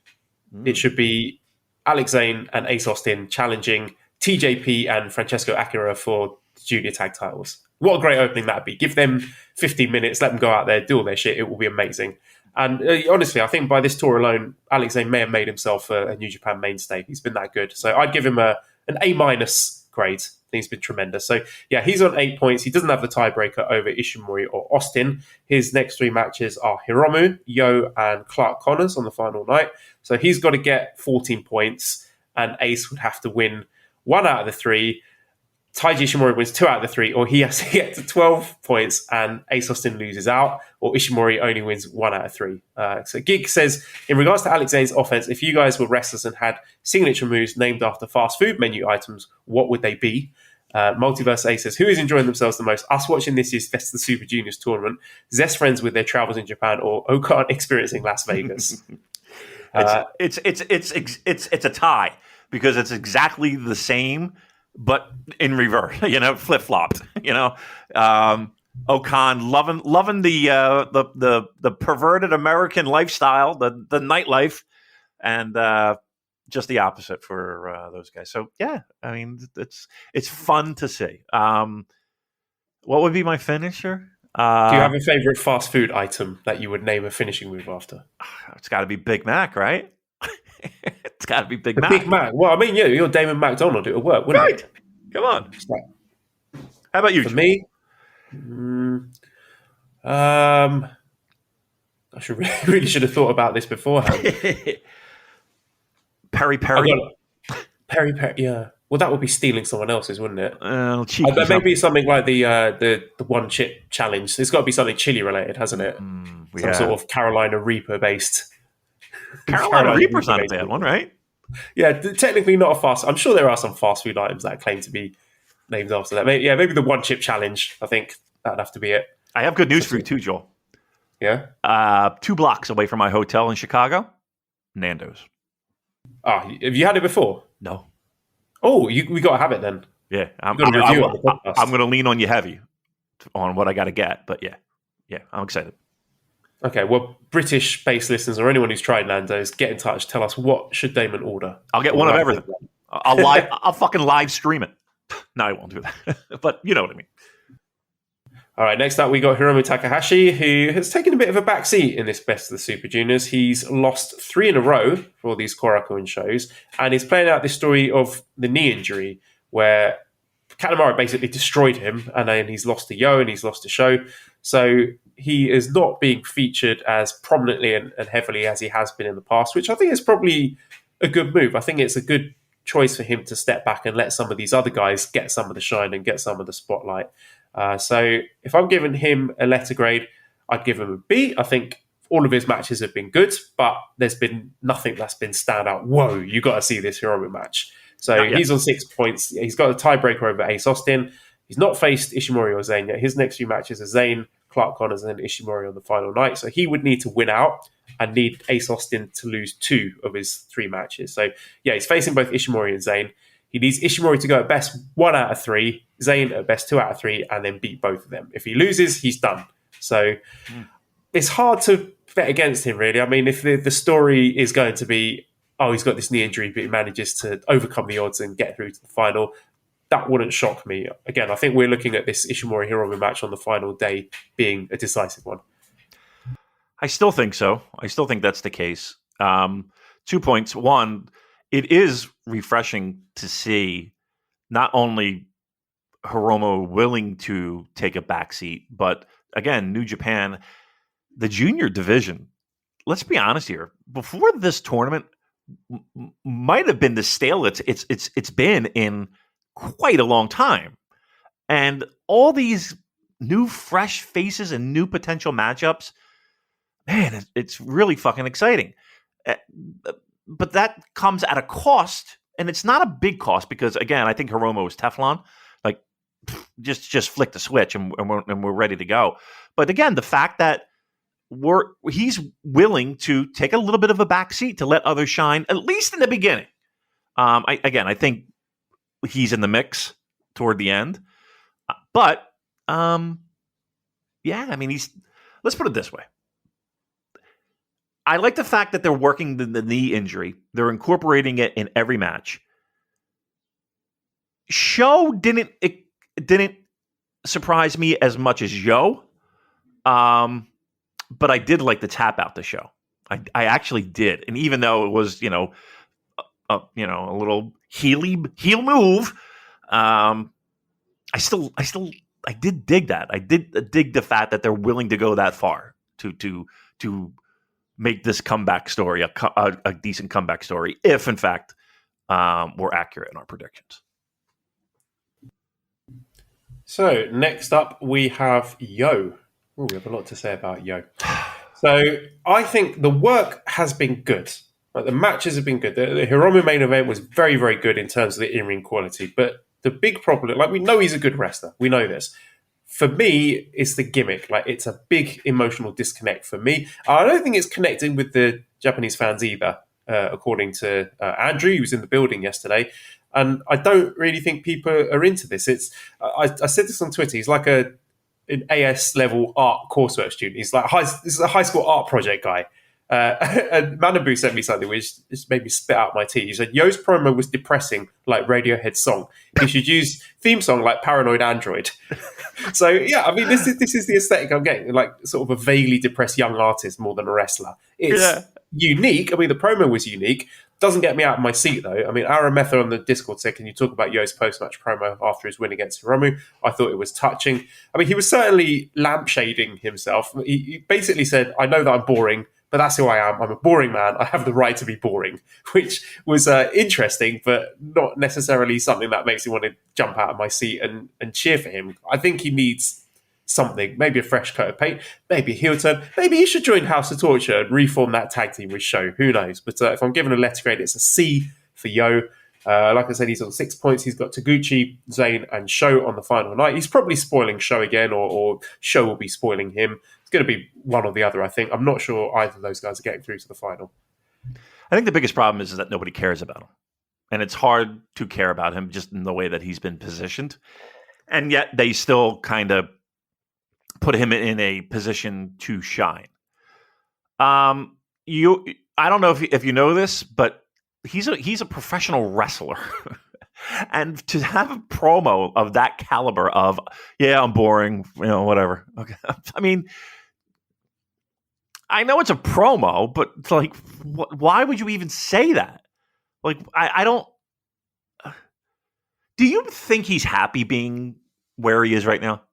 It should be Alex Zane and Ace Austin challenging TJP and Francesco Akira for junior tag titles. What a great opening that'd be. Give them 15 minutes, let them go out there, do all their shit. It will be amazing. And honestly, I think by this tour alone, Alex Zane may have made himself a New Japan mainstay. He's been that good. So I'd give him an A- grade. He's been tremendous. So yeah, he's on 8 points. He doesn't have the tiebreaker over Ishimori or Austin. His next 3 matches are Hiromu, Yo, and Clark Connors on the final night. So he's got to get 14 points, and Ace would have to win 1 out of the 3. Taiji Ishimori wins 2 out of the 3, or he has to get to 12 points and Ace Austin loses out, or Ishimori only wins 1 out of 3. So Gig says, in regards to Alex Zane's offense, if you guys were wrestlers and had signature moves named after fast food menu items, what would they be? Multiverse A says, who is enjoying themselves the most? Us watching this year's Best of the Super Juniors tournament, Zest friends with their travels in Japan, or Okan experiencing Las Vegas? It's a tie because it's exactly the same, but in reverse, flip flopped. Okan loving the perverted American lifestyle, the nightlife, and just the opposite for those guys. So yeah, I mean it's fun to see. What would be my finisher? Do you have a favorite fast food item that you would name a finishing move after? It's got to be Big Mac, right? It's got to be Big Mac. Big Mac. Well, I mean, you're Damon McDonald. It would work, wouldn't right. it? Come on. How about you? For me, I really should have thought about this beforehand. Peri. Peri, yeah. Well, that would be stealing someone else's, wouldn't it? Maybe something like the one chip challenge. There's got to be something chili related, hasn't it? Some sort of Carolina Reaper based. Carolina Reaper's not a bad one, right? Yeah, technically not a fast. I'm sure there are some fast food items that claim to be named after that. Maybe the one chip challenge. I think that'd have to be it. I have good news for you too, Joel. Yeah. 2 blocks away from my hotel in Chicago, Nando's. Oh, have you had it before? No. Oh, we got to have it then. Yeah, I'm going to lean on you heavy on what I got to get, but yeah, I'm excited. Okay, well, British-based listeners or anyone who's tried Nando's, get in touch. Tell us, what should Damon order? I'll get one of everything. I'll fucking live stream it. No, I won't do that. But you know what I mean. All right, next up we got Hiromu Takahashi, who has taken a bit of a backseat in this Best of the Super Juniors. He's lost 3 in a row for all these Korakuen shows, and he's playing out this story of the knee injury, where Kanemaru basically destroyed him, and then he's lost to Yo and he's lost to Sho. So he is not being featured as prominently and heavily as he has been in the past, which I think is probably a good move. I think it's a good choice for him to step back and let some of these other guys get some of the shine and get some of the spotlight. So if I'm giving him a letter grade, I'd give him a B. I think all of his matches have been good, but there's been nothing that's been standout. Whoa, you got to see this Hiromu match. So he's on 6 points. He's got a tiebreaker over Ace Austin. He's not faced Ishimori or Zayn yet. His next 2 matches are Zayn, Clark Connors, and then Ishimori on the final night. So he would need to win out and need Ace Austin to lose 2 of his 3 matches. So yeah, he's facing both Ishimori and Zayn. He needs Ishimori to go at best 1 out of 3, Zayn at best 2 out of 3, and then beat both of them. If he loses, he's done. So it's hard to bet against him, really. I mean, if the story is going to be, oh, he's got this knee injury, but he manages to overcome the odds and get through to the final, that wouldn't shock me. Again, I think we're looking at this Ishimori-Hiromu match on the final day being a decisive one. I still think so. I still think that's the case. 2 points. One, it is refreshing to see not only Hiromu willing to take a backseat, but again, New Japan, the junior division, let's be honest here, before this tournament might have been the stale it's been in quite a long time. And all these new fresh faces and new potential matchups, man, it's really fucking exciting. But that comes at a cost, and it's not a big cost because, again, I think Hiromu is Teflon. Like, just flick the switch and we're ready to go. But again, the fact that he's willing to take a little bit of a backseat to let others shine, at least in the beginning. I think he's in the mix toward the end. But, yeah, I mean, let's put it this way. I like the fact that they're working the knee injury. They're incorporating it in every match. Show didn't surprise me as much as Yo. But I did like the tap out the show. I actually did. And even though it was, a little heel move, I did dig that. I did dig the fact that they're willing to go that far to make this comeback story a decent comeback story, if in fact we're accurate in our predictions. So next up we have Yo. Ooh, we have a lot to say about Yo. So I think the work has been good. Like, the matches have been good. The Hiromu main event was very, very good in terms of the in-ring quality. But the big problem, like, we know he's a good wrestler. We know this. For me, it's the gimmick. Like, it's a big emotional disconnect for me. I don't think it's connecting with the Japanese fans either, according to Andrew, who was in the building yesterday. And I don't really think people are into this. I said this on Twitter. He's like an AS level art coursework student. He's like this is a high school art project guy. And Manabu sent me something which just made me spit out my tea. He said Yo's promo was depressing like Radiohead's song. He should use theme song like Paranoid Android. So yeah, I mean this is the aesthetic I'm getting, like sort of a vaguely depressed young artist more than a wrestler. It's unique. I mean the promo was unique. Doesn't get me out of my seat, though. I mean, Aaron Mether on the Discord said, can you talk about Yo's post-match promo after his win against Hiromu? I thought it was touching. I mean, he was certainly lampshading himself. He basically said, I know that I'm boring, but that's who I am. I'm a boring man. I have the right to be boring, which was interesting, but not necessarily something that makes me want to jump out of my seat and cheer for him. I think he needs something, maybe a fresh coat of paint, maybe a heel turn, maybe he should join House of Torture and reform that tag team with Show. Who knows? But if I'm given a letter grade, it's a C for Yo. Like I said, he's on 6 points. He's got Taguchi, Zayn, and Show on the final night. He's probably spoiling Show again, or Show will be spoiling him. It's going to be one or the other, I think. I'm not sure either of those guys are getting through to the final. I think the biggest problem is that nobody cares about him. And it's hard to care about him just in the way that he's been positioned. And yet they still kind of put him in a position to shine. I don't know if you know this, but he's a professional wrestler. And to have a promo of that caliber of, yeah, I'm boring, whatever. Okay. I mean, I know it's a promo, but it's like, why would you even say that? Like, I don't. Do you think he's happy being where he is right now?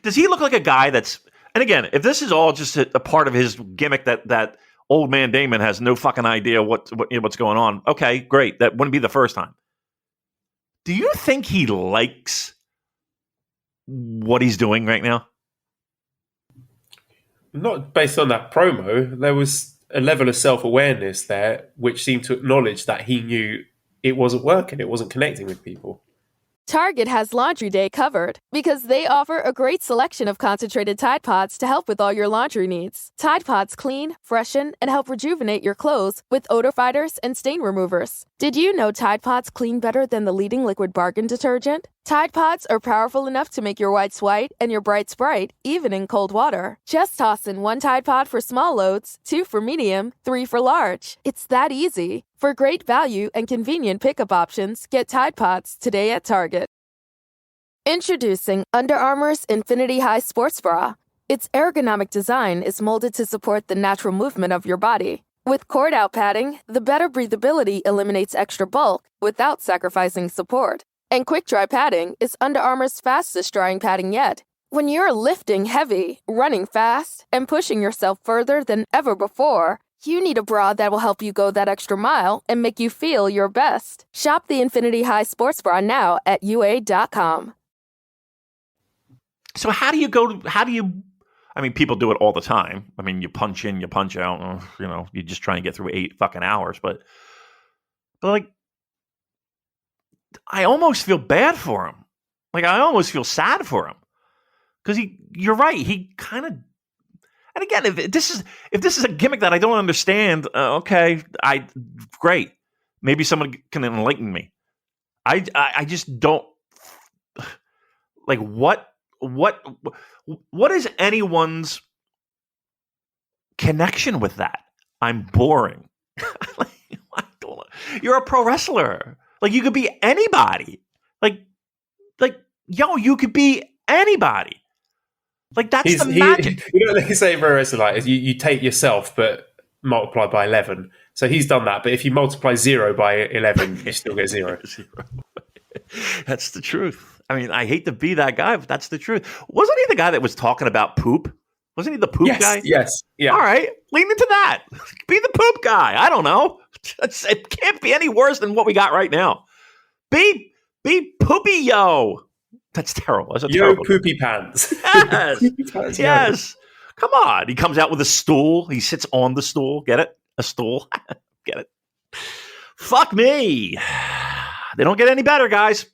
Does he look like a guy that's, and again, if this is all just a part of his gimmick that old man Damon has no fucking idea what's going on, okay, great. That wouldn't be the first time. Do you think he likes what he's doing right now? Not based on that promo. There was a level of self-awareness there which seemed to acknowledge that he knew it wasn't working, it wasn't connecting with people. Target has Laundry Day covered because they offer a great selection of concentrated Tide Pods to help with all your laundry needs. Tide Pods clean, freshen, and help rejuvenate your clothes with odor fighters and stain removers. Did you know Tide Pods clean better than the leading liquid bargain detergent? Tide Pods are powerful enough to make your whites white and your brights bright, even in cold water. Just toss in 1 Tide Pod for small loads, 2 for medium, 3 for large. It's that easy. For great value and convenient pickup options, get Tide Pods today at Target. Introducing Under Armour's Infinity High Sports Bra. Its ergonomic design is molded to support the natural movement of your body. With cord-out padding, the better breathability eliminates extra bulk without sacrificing support. And quick-dry padding is Under Armour's fastest-drying padding yet. When you're lifting heavy, running fast, and pushing yourself further than ever before, you need a bra that will help you go that extra mile and make you feel your best. Shop the Infinity High Sports Bra now at UA.com. So I mean, people do it all the time. I mean, you punch in, you punch out, you're just trying to get through 8 fucking hours. But like, I almost feel bad for him. Like, I almost feel sad for him. Because you're right, he kind of, and again, if this is a gimmick that I don't understand, okay, great. Maybe someone can enlighten me. I just don't, like, what is anyone's connection with that? I'm boring. Like, I don't know. You're a pro wrestler. Like, you could be anybody. like, yo, you could be anybody. Like, that's the magic. You know what they say in pro wrestling, like, is you take yourself, but multiply by 11. So he's done that. But if you multiply 0 by 11, you still get 0. That's the truth. I mean, I hate to be that guy, but that's the truth. Wasn't he the guy that was talking about poop? Wasn't he the poop guy? Yes. Yeah. All right. Lean into that. Be the poop guy. I don't know. It can't be any worse than what we got right now. Be poopy yo. That's terrible. That's terrible. Poopy pants. Yes. Poopy pants, yes. Come on. He comes out with a stool. He sits on the stool. Get it? A stool. Get it? Fuck me. They don't get any better, guys.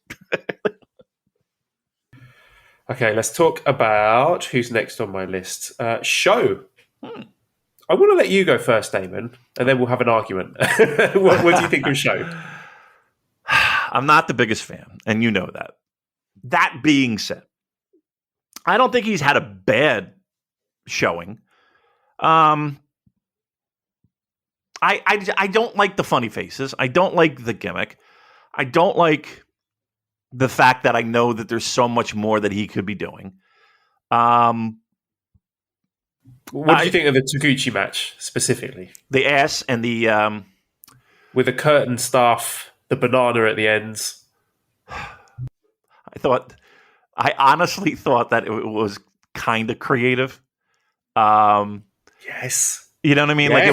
Okay, let's talk about who's next on my list. Show. I want to let you go first, Damon, and then we'll have an argument. What do you think of Show? I'm not the biggest fan, and you know that. That being said, I don't think he's had a bad showing. I don't like the funny faces. I don't like the gimmick. I don't like the fact that I know that there's so much more that he could be doing. What do you think of the Taguchi match specifically? The ass and the with the curtain staff, the banana at the ends. I honestly thought that it was kind of creative. Yes. You know what I mean? Yes. It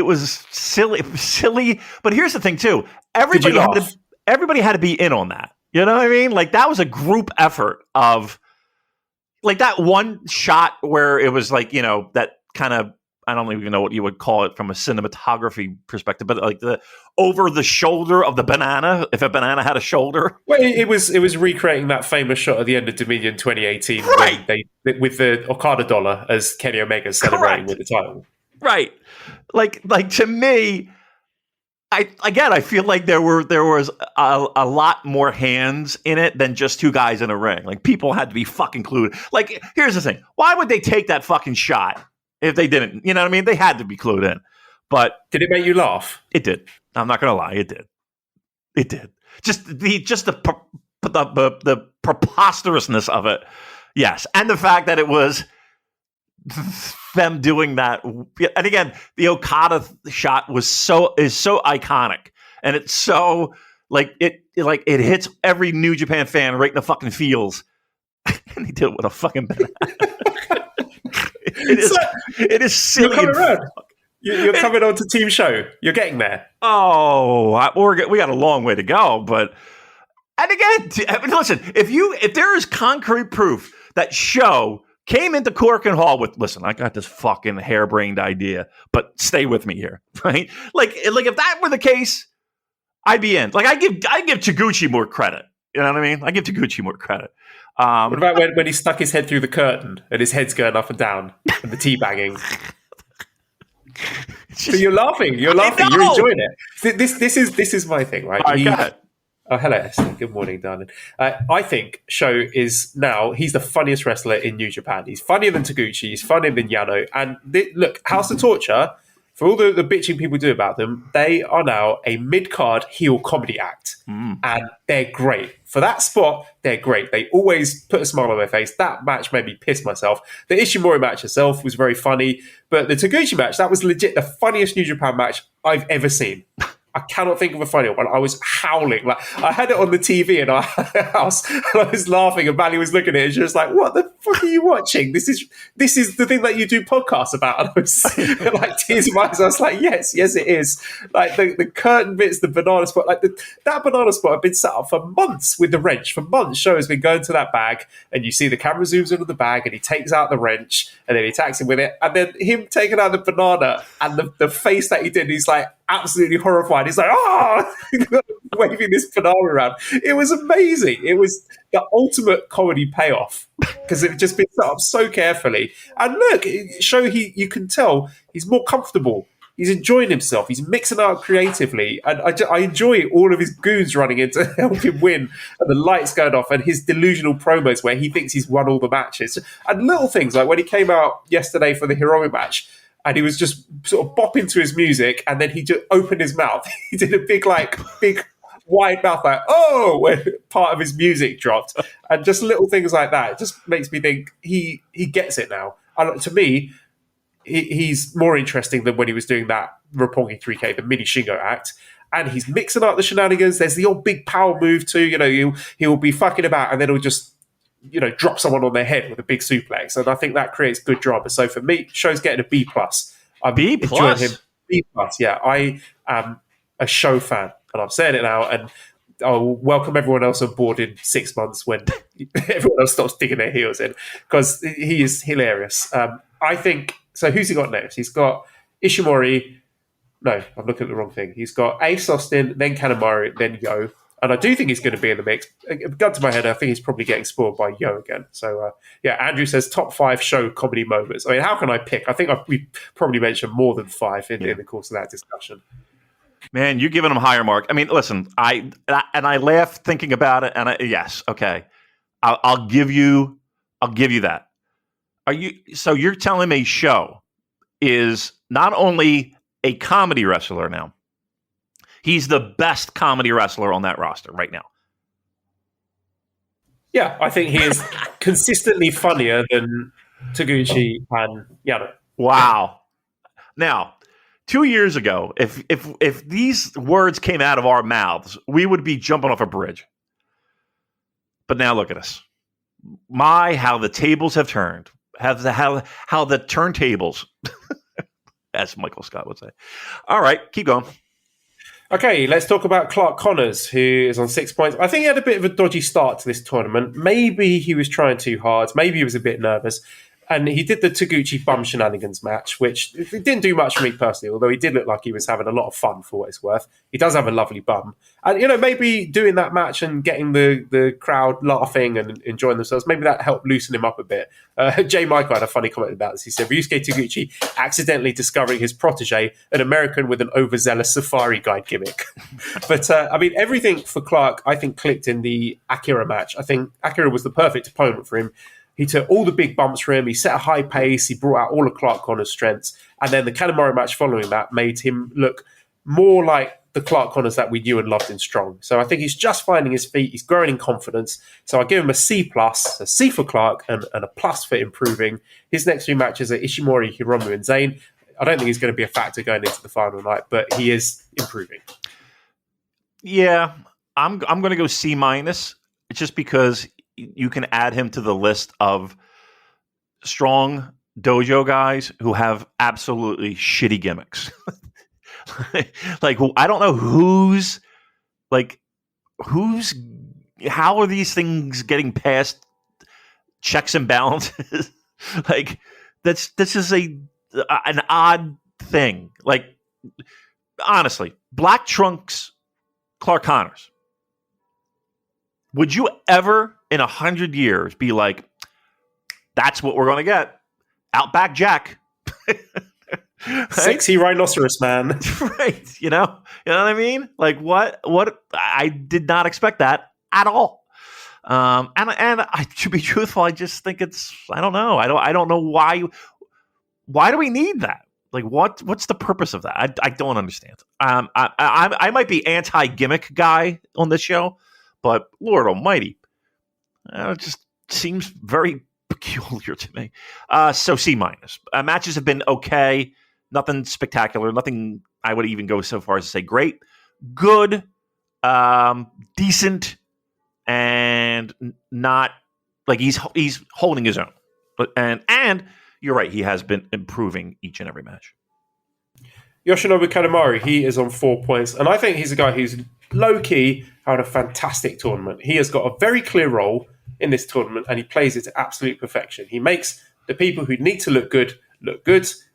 was silly. But here's the thing too. Everybody had to be in on that. You know what I mean? Like, that was a group effort of, like, that one shot where it was like, you know, that kind of, I don't even know what you would call it from a cinematography perspective, but like the over the shoulder of the banana, if a banana had a shoulder. Well, it was recreating that famous shot at the end of Dominion 2018, right? With the Okada dollar as Kenny Omega celebrating with the title. Right. Like to me, I feel like there was a lot more hands in it than just two guys in a ring. Like, people had to be fucking clued. Like, here's the thing. Why would they take that fucking shot if they didn't? You know what I mean? They had to be clued in. But did it make you laugh? It did. I'm not going to lie. It did. It did. Just the preposterousness of it. Yes. And the fact that it was them doing that. And again, the Okada shot is so iconic, and it's so it hits every New Japan fan right in the fucking feels. And he did it with a fucking banana. It is silly. You're coming around. You're coming on to Team Show. You're getting there. Oh, we got a long way to go. But, and again, listen, if there is concrete proof that Show came into Korakuen Hall with, listen, I got this fucking harebrained idea, but stay with me here, right? Like if that were the case, I'd be in. Like, I give Taguchi more credit. You know what I mean? I give Taguchi more credit. What about when he stuck his head through the curtain and his head's going up and down and the teabagging? So you're laughing. You're enjoying it. This is my thing, right? Go ahead. Oh, hello, Esther. Good morning, darling. I think Sho he's the funniest wrestler in New Japan. He's funnier than Taguchi. He's funnier than Yano. And look, House of Torture, for all the bitching people do about them, they are now a mid-card heel comedy act. And they're great. For that spot, they're great. They always put a smile on my face. That match made me piss myself. The Ishimori match itself was very funny. But the Taguchi match, that was legit the funniest New Japan match I've ever seen. I cannot think of a funny one. I was howling. Like, I had it on the TV in our house, and I was laughing, and Bally was looking at it, and she was like, "What the fuck are you watching? This is the thing that you do podcasts about." And I was like, tears in my eyes. I was like, yes, it is. Like, the curtain bits, the banana spot, like that banana spot had been set up for months with the wrench. For months, Sho has been going to that bag, and you see the camera zooms into the bag, and he takes out the wrench, and then he attacks him with it, and then him taking out the banana, and the face that he did, he's like absolutely horrified. He's like, waving this banana around. It was amazing. It was the ultimate comedy payoff because it had just been set up so carefully. And look, you can tell he's more comfortable. He's enjoying himself. He's mixing out creatively. And I enjoy all of his goons running in to help him win and the lights going off and his delusional promos where he thinks he's won all the matches. And little things like when he came out yesterday for the Hiromu match, and he was just sort of bopping to his music, and then he just opened his mouth. He did a big wide mouth like, oh, when part of his music dropped. And just little things like that. It just makes me think he gets it now. And to me, he's more interesting than when he was doing that Roppongi 3K, the mini Shingo act. And he's mixing up the shenanigans. There's the old big power move too. You know, he'll be fucking about and then he'll just, you know, drop someone on their head with a big suplex. And I think that creates good drama. So for me, show's getting a B+. I'm B+? enjoying him. B+, yeah. I am a show fan. And I'm saying it now. And I'll welcome everyone else on board in 6 months when everyone else stops digging their heels in. Because he is hilarious. I think... So who's he got next? He's got Ishimori... No, I'm looking at the wrong thing. He's got Ace Austin, then Kanemaru, then Yo. And I do think he's going to be in the mix. Gun to my head, I think he's probably getting spoiled by Yo again. So, Andrew says top 5 show comedy moments. I mean, how can I pick? I think we probably mentioned more than 5 in the course of that discussion. Man, you're giving him a higher mark. I mean, listen, I laugh thinking about it, and yes, okay. I'll give you that. So you're telling me Show is not only a comedy wrestler now. He's the best comedy wrestler on that roster right now. Yeah, I think he is consistently funnier than Taguchi and Yano. Wow. Now, 2 years ago, if these words came out of our mouths, we would be jumping off a bridge. But now look at us. How the tables have turned. How the turntables... as Michael Scott would say. All right, keep going. Okay, let's talk about Clark Connors, who is on 6 points. I think he had a bit of a dodgy start to this tournament. Maybe he was trying too hard. Maybe he was a bit nervous. And he did the Taguchi bum shenanigans match, which it didn't do much for me personally, although he did look like he was having a lot of fun for what it's worth. He does have a lovely bum. And, you know, maybe doing that match and getting the crowd laughing and enjoying themselves, maybe that helped loosen him up a bit. Jay Michael had a funny comment about this. He said, Ryusuke Taguchi accidentally discovering his protege, an American with an overzealous safari guide gimmick. But, I mean, everything for Clark, I think, clicked in the Akira match. I think Akira was the perfect opponent for him. He took all the big bumps for him. He set a high pace. He brought out all of Clark Connors' strengths. And then the Kanemaru match following that made him look more like the Clark Connors that we knew and loved in Strong. So I think he's just finding his feet. He's growing in confidence. So I give him a C+, a C for Clark, and a plus for improving. His next 3 matches are Ishimori, Hiromu, and Zayn. I don't think he's going to be a factor going into the final night, but he is improving. Yeah, I'm going to go C-. It's just because you can add him to the list of strong dojo guys who have absolutely shitty gimmicks. Like, I don't know how are these things getting past checks and balances? Like, this is an odd thing. Like, honestly, Black Trunks, Clark Connors. Would you ever in 100 years be like, that's what we're going to get? Outback Jack. Right? Sexy rhinoceros man. Right. You know what I mean? Like what I did not expect that at all. And I, to be truthful, I just think I don't know. I don't know why do we need that? Like what's the purpose of that? I don't understand. I might be anti-gimmick guy on this show, but Lord Almighty, it just seems very peculiar to me. So C-. Matches have been okay. Nothing spectacular. Nothing I would even go so far as to say great. Good. Decent. And not like he's holding his own. But and you're right. He has been improving each and every match. Yoshinobu Kanemaru, he is on 4 points. And I think he's a guy who's low-key had a fantastic tournament. He has got a very clear role in this tournament, and he plays it to absolute perfection. He makes the people who need to look good.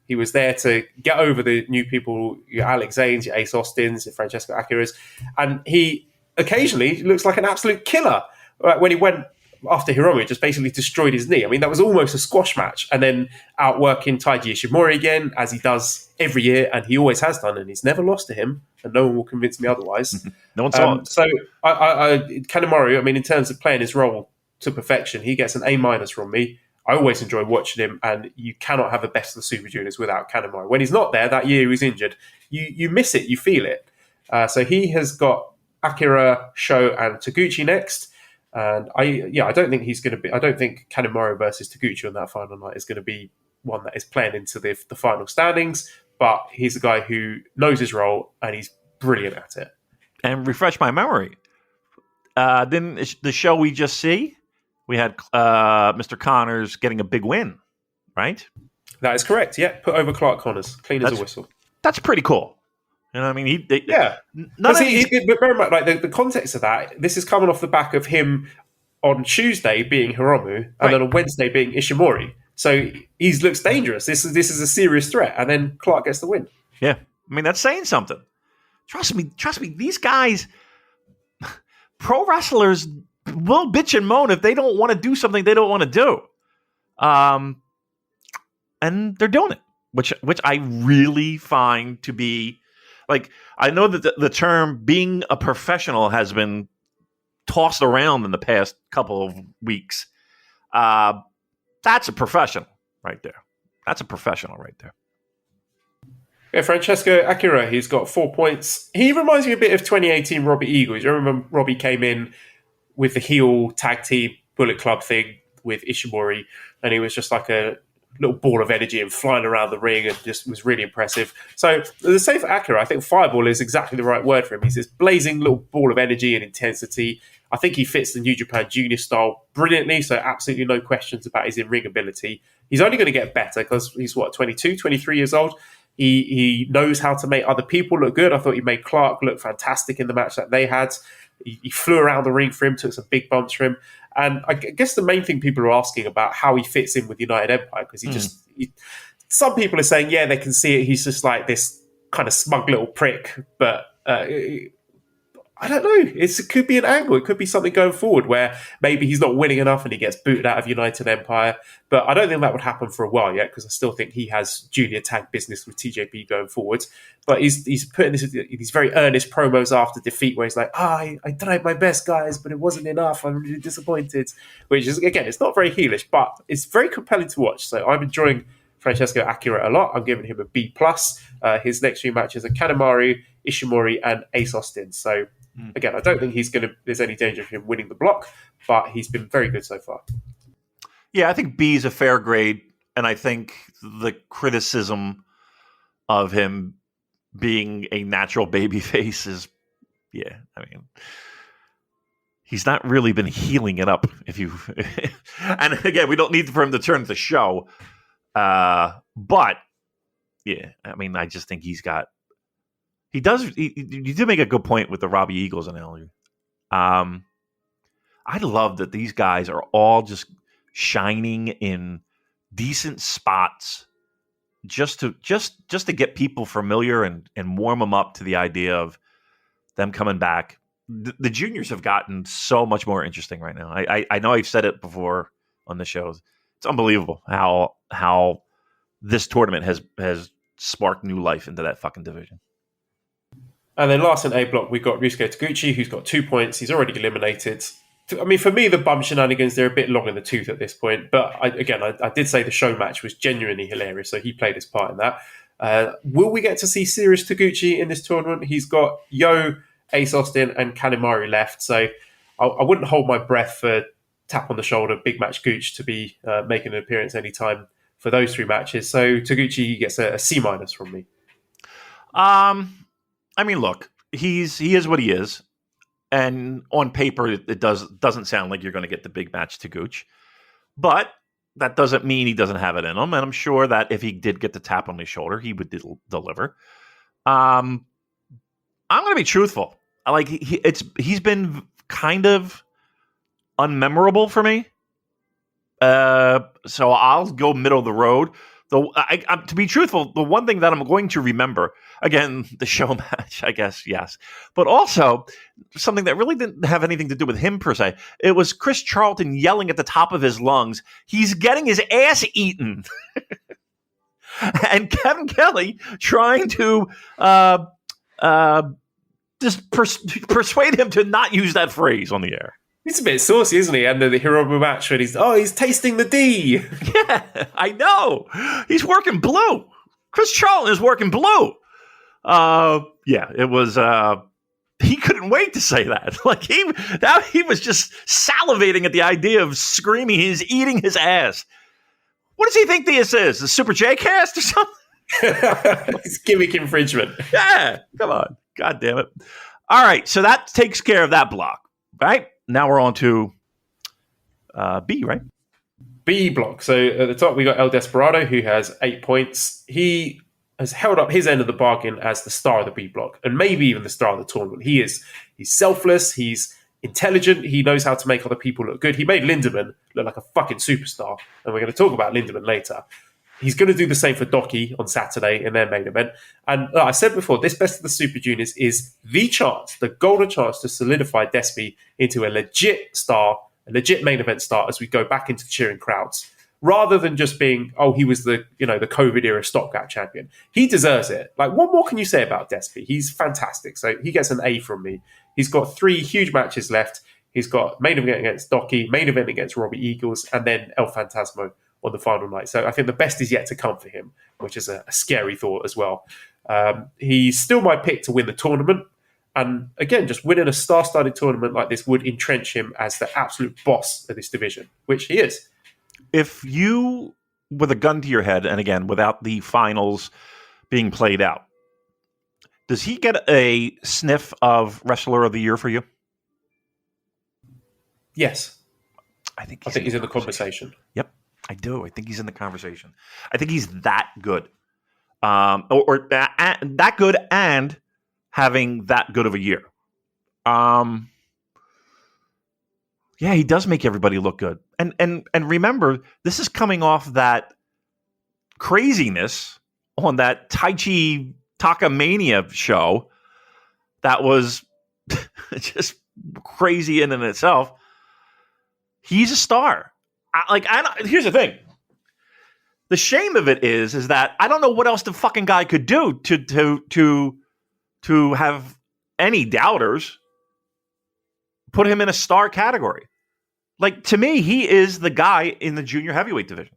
He was there to get over the new people, your Alex Zanes, your Ace Austins, your Francesco Akiras, and he occasionally looks like an absolute killer. When he went after Hiromu, just basically destroyed his knee. I mean, that was almost a squash match, and then outworking Taiji Ishimori again, as he does every year, and he always has done, and he's never lost to him, and no one will convince me otherwise. No one saw it. So Kanemaru, I mean, in terms of playing his role to perfection, he gets an A- from me. I always enjoy watching him, and you cannot have the best of the Super Juniors without Kanemaru. When he's not there, that year he was injured, you miss it, you feel it. So he has got Akira, Sho, and Taguchi next. And I don't think he's going to be. I don't think Kanemaru versus Taguchi on that final night is going to be one that is playing into the final standings. But he's a guy who knows his role and he's brilliant at it. And refresh my memory. Didn't the show we just see? We had Mr. Connors getting a big win, right? That is correct. Yeah, put over Clark Connors, clean as a whistle. That's pretty cool. You know what I mean? But very much like the context of that. This is coming off the back of him on Tuesday being Hiromu, and then on Wednesday being Ishimori. So he looks dangerous. This is a serious threat, and then Clark gets the win. Yeah, I mean that's saying something. Trust me. These guys, pro wrestlers, will bitch and moan if they don't want to do something they don't want to do, and they're doing it, which I really find to be. Like, I know that the term being a professional has been tossed around in the past couple of weeks. That's a professional right there. Yeah, Francesco Akira, he's got 4 points. He reminds me a bit of 2018 Robbie Eagles. You remember Robbie came in with the heel tag team Bullet Club thing with Ishimori, and he was just like a little ball of energy and flying around the ring and just was really impressive. So the same for Akira. I think fireball is exactly the right word for him. He's this blazing little ball of energy and intensity. I think he fits the New Japan Junior style brilliantly, so absolutely no questions about his in-ring ability. He's only going to get better because he's, 22, 23 years old. He knows how to make other people look good. I thought he made Clark look fantastic in the match that they had. He flew around the ring for him, took some big bumps for him. And I guess the main thing people are asking about how he fits in with United Empire, because some people are saying, yeah, they can see it. He's just like this kind of smug little prick. But I don't know. It could be an angle. It could be something going forward where maybe he's not winning enough and he gets booted out of United Empire. But I don't think that would happen for a while yet, because I still think he has junior tag business with TJP going forward. But he's putting these very earnest promos after defeat where he's like, I tried my best, guys, but it wasn't enough. I'm really disappointed. Which is, again, it's not very heelish, but it's very compelling to watch. So I'm enjoying Francesco Akira a lot. I'm giving him a B+. His next few matches are Kanemaru, Ishimori, and Ace Austin. So again, I don't think there's any danger of him winning the block, but he's been very good so far. Yeah, I think B is a fair grade, and I think the criticism of him being a natural babyface is, I mean, he's not really been healing it up. And again, we don't need for him to turn the show, but yeah, I mean, I just think he's got. You did make a good point with the Robbie Eagles analogy. I love that these guys are all just shining in decent spots just to get people familiar and warm them up to the idea of them coming back. The juniors have gotten so much more interesting right now. I know I've said it before on the shows. It's unbelievable how this tournament has sparked new life into that fucking division. And then last in A block, we've got Ryusuke Taguchi, who's got 2 points. He's already eliminated. I mean, for me, the bum shenanigans, they're a bit long in the tooth at this point. But I did say the show match was genuinely hilarious, so he played his part in that. Will we get to see serious Taguchi in this tournament? He's got Yo, Ace Austin, and Kanemaru left. So I wouldn't hold my breath for tap on the shoulder, big match Gooch to be making an appearance anytime for those 3 matches. So Taguchi gets a C- from me. I mean, look, he is what he is, and on paper it doesn't sound like you're going to get the big match to Gooch, but that doesn't mean he doesn't have it in him, and I'm sure that if he did get the tap on his shoulder, he would deliver. I'm going to be truthful. Like he's been kind of unmemorable for me, so I'll go middle of the road. Though, to be truthful, the one thing that I'm going to remember, again, the show match, I guess, yes. But also, something that really didn't have anything to do with him, per se. It was Chris Charlton yelling at the top of his lungs, he's getting his ass eaten. And Kevin Kelly trying to just persuade him to not use that phrase on the air. He's a bit saucy, isn't he? Under the Hiromu match when he's tasting the D. Yeah, I know. He's working blue. Chris Charlton is working blue. Yeah, it was he couldn't wait to say that. Like he was just salivating at the idea of screaming, he's eating his ass. What does he think this is? The Super J cast or something? It's gimmick infringement. Yeah, come on. God damn it. All right, so that takes care of that block, right? Now we're on to B, right? B block. So at the top, we got El Desperado, who has 8 points. He has held up his end of the bargain as the star of the B block, and maybe even the star of the tournament. He's selfless, he's intelligent, he knows how to make other people look good. He made Lindemann look like a fucking superstar, and we're going to talk about Lindemann later. He's going to do the same for Doki on Saturday in their main event. And I said before, this Best of the Super Juniors is the chance, the golden chance to solidify Despy into a legit star, a legit main event star as we go back into cheering crowds. Rather than just being, he was the COVID era stopgap champion. He deserves it. Like, what more can you say about Despy? He's fantastic. So he gets an A from me. He's got 3 huge matches left. He's got main event against Doki, main event against Robbie Eagles, and then El Fantasmo on the final night. So I think the best is yet to come for him, which is a scary thought as well. He's still my pick to win the tournament. And again, just winning a star-studded tournament like this would entrench him as the absolute boss of this division, which he is. If you, with a gun to your head, and again, without the finals being played out, does he get a sniff of Wrestler of the Year for you? Yes. I think he's in the conversation. Yep, I do. I think he's in the conversation. I think he's that good. Or that good and having that good of a year. Yeah, he does make everybody look good. And remember, this is coming off that craziness on that Taichi Takamania show that was just crazy in and itself. He's a star. Here's the thing. The shame of it is that I don't know what else the fucking guy could do to have any doubters put him in a star category. Like, to me, he is the guy in the junior heavyweight division.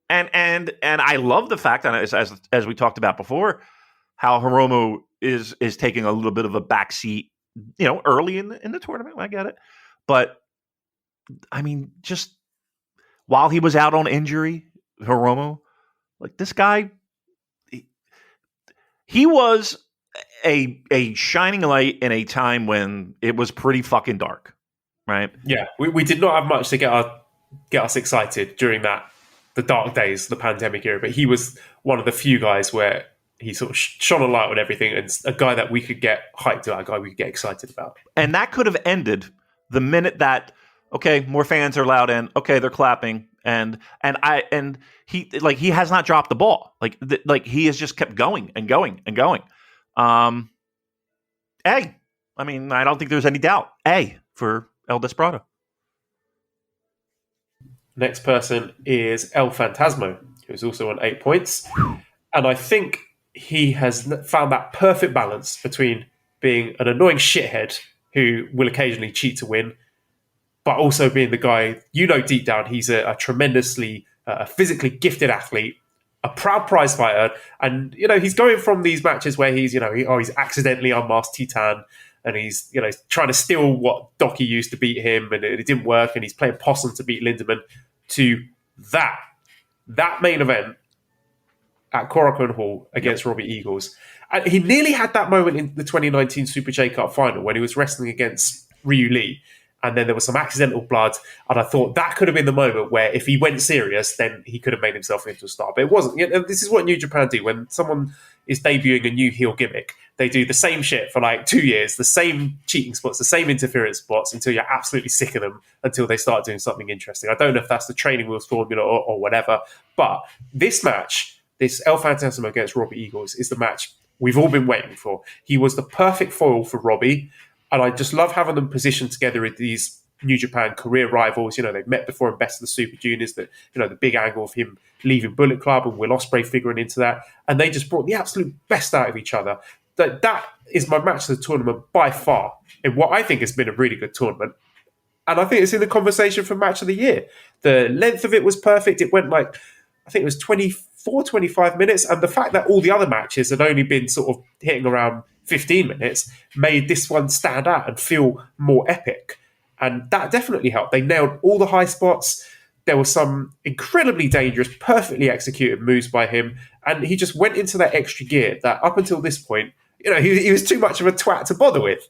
And I love the fact, and as we talked about before, how Hiromu is taking a little bit of a backseat, early in the tournament. I get it. But, I mean, just while he was out on injury, Hiromu, like, this guy, he was a shining light in a time when it was pretty fucking dark. Right. Yeah, we did not have much to get us excited during the dark days, the pandemic era. But he was one of the few guys where he sort of shone a light on everything, and a guy that we could get hyped about, a guy we could get excited about. And that could have ended the minute that more fans are allowed in. Okay, they're clapping, and he has not dropped the ball. Like he has just kept going and going and going. A. I mean, I don't think there's any doubt. A for El Desperado. Next person is El Fantasmo, who's also on 8 points. And I think he has found that perfect balance between being an annoying shithead who will occasionally cheat to win, but also being the guy, deep down, he's a tremendously physically gifted athlete, a proud prize fighter. And, he's going from these matches where he's accidentally unmasked Titan, and he's, trying to steal what Doki used to beat him, and it didn't work, and he's playing possum to beat Lindemann, to that main event at Korakuen Hall against Robbie Eagles. And he nearly had that moment in the 2019 Super J Cup final when he was wrestling against Ryu Lee, and then there was some accidental blood, and I thought that could have been the moment where if he went serious, then he could have made himself into a star. But it wasn't. This is what New Japan do when someone is debuting a new heel gimmick. They do the same shit for 2 years, the same cheating spots, the same interference spots, until you're absolutely sick of them, until they start doing something interesting. I don't know if that's the training wheels formula or whatever, but this match, this El Fantasma against Robbie Eagles, is the match we've all been waiting for. He was the perfect foil for Robbie, and I just love having them positioned together with these New Japan career rivals. They've met before in Best of the Super Juniors, the big angle of him leaving Bullet Club and Will Ospreay figuring into that, and they just brought the absolute best out of each other. That is my match of the tournament by far, in what I think has been a really good tournament. And I think it's in the conversation for match of the year. The length of it was perfect. It went I think it was 24, 25 minutes. And the fact that all the other matches had only been sort of hitting around 15 minutes made this one stand out and feel more epic. And that definitely helped. They nailed all the high spots. There were some incredibly dangerous, perfectly executed moves by him. And he just went into that extra gear that up until this point, he was too much of a twat to bother with.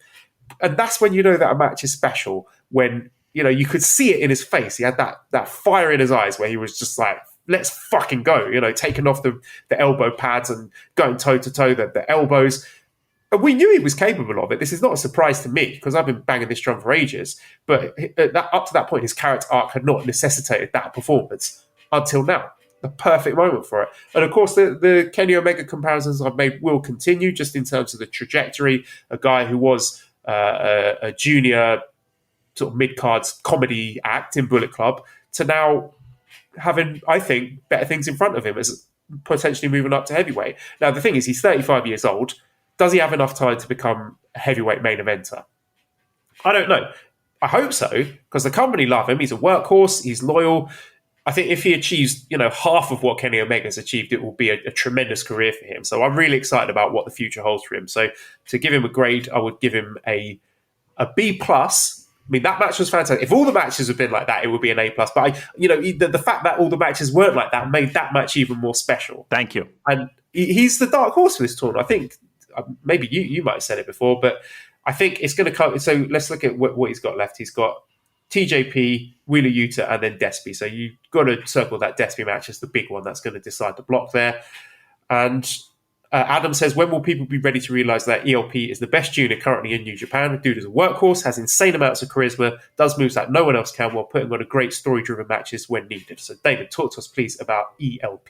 And that's when you know that a match is special, when, you could see it in his face. He had that fire in his eyes where he was just like, let's fucking go, taking off the elbow pads and going toe-to-toe, the elbows. And we knew he was capable of it. This is not a surprise to me because I've been banging this drum for ages. But up to that point, his character arc had not necessitated that performance until now. The perfect moment for it. And of course, the Kenny Omega comparisons I've made will continue just in terms of the trajectory. A guy who was a junior sort of mid-cards comedy act in Bullet Club to now having, I think, better things in front of him as potentially moving up to heavyweight. Now, the thing is, he's 35 years old. Does he have enough time to become a heavyweight main eventer? I don't know. I hope so, because the company love him. He's a workhorse. He's loyal. I think if he achieves, half of what Kenny Omega's achieved, it will be a tremendous career for him. So I'm really excited about what the future holds for him. So to give him a grade, I would give him a B+. I mean, that match was fantastic. If all the matches had been like that, it would be an A+. But the fact that all the matches weren't like that made that match even more special. Thank you. And he's the dark horse for this tournament. I think maybe you might have said it before, but I think it's going to come. So let's look at what he's got left. He's got TJP, Wheeler Yuta, and then Despy. So you've got to circle that Despy match as the big one that's going to decide the block there. And Adam says, when will people be ready to realise that ELP is the best junior currently in New Japan? The dude is a workhorse, has insane amounts of charisma, does moves that no one else can, while putting on a great story-driven matches when needed. So David, talk to us please about ELP.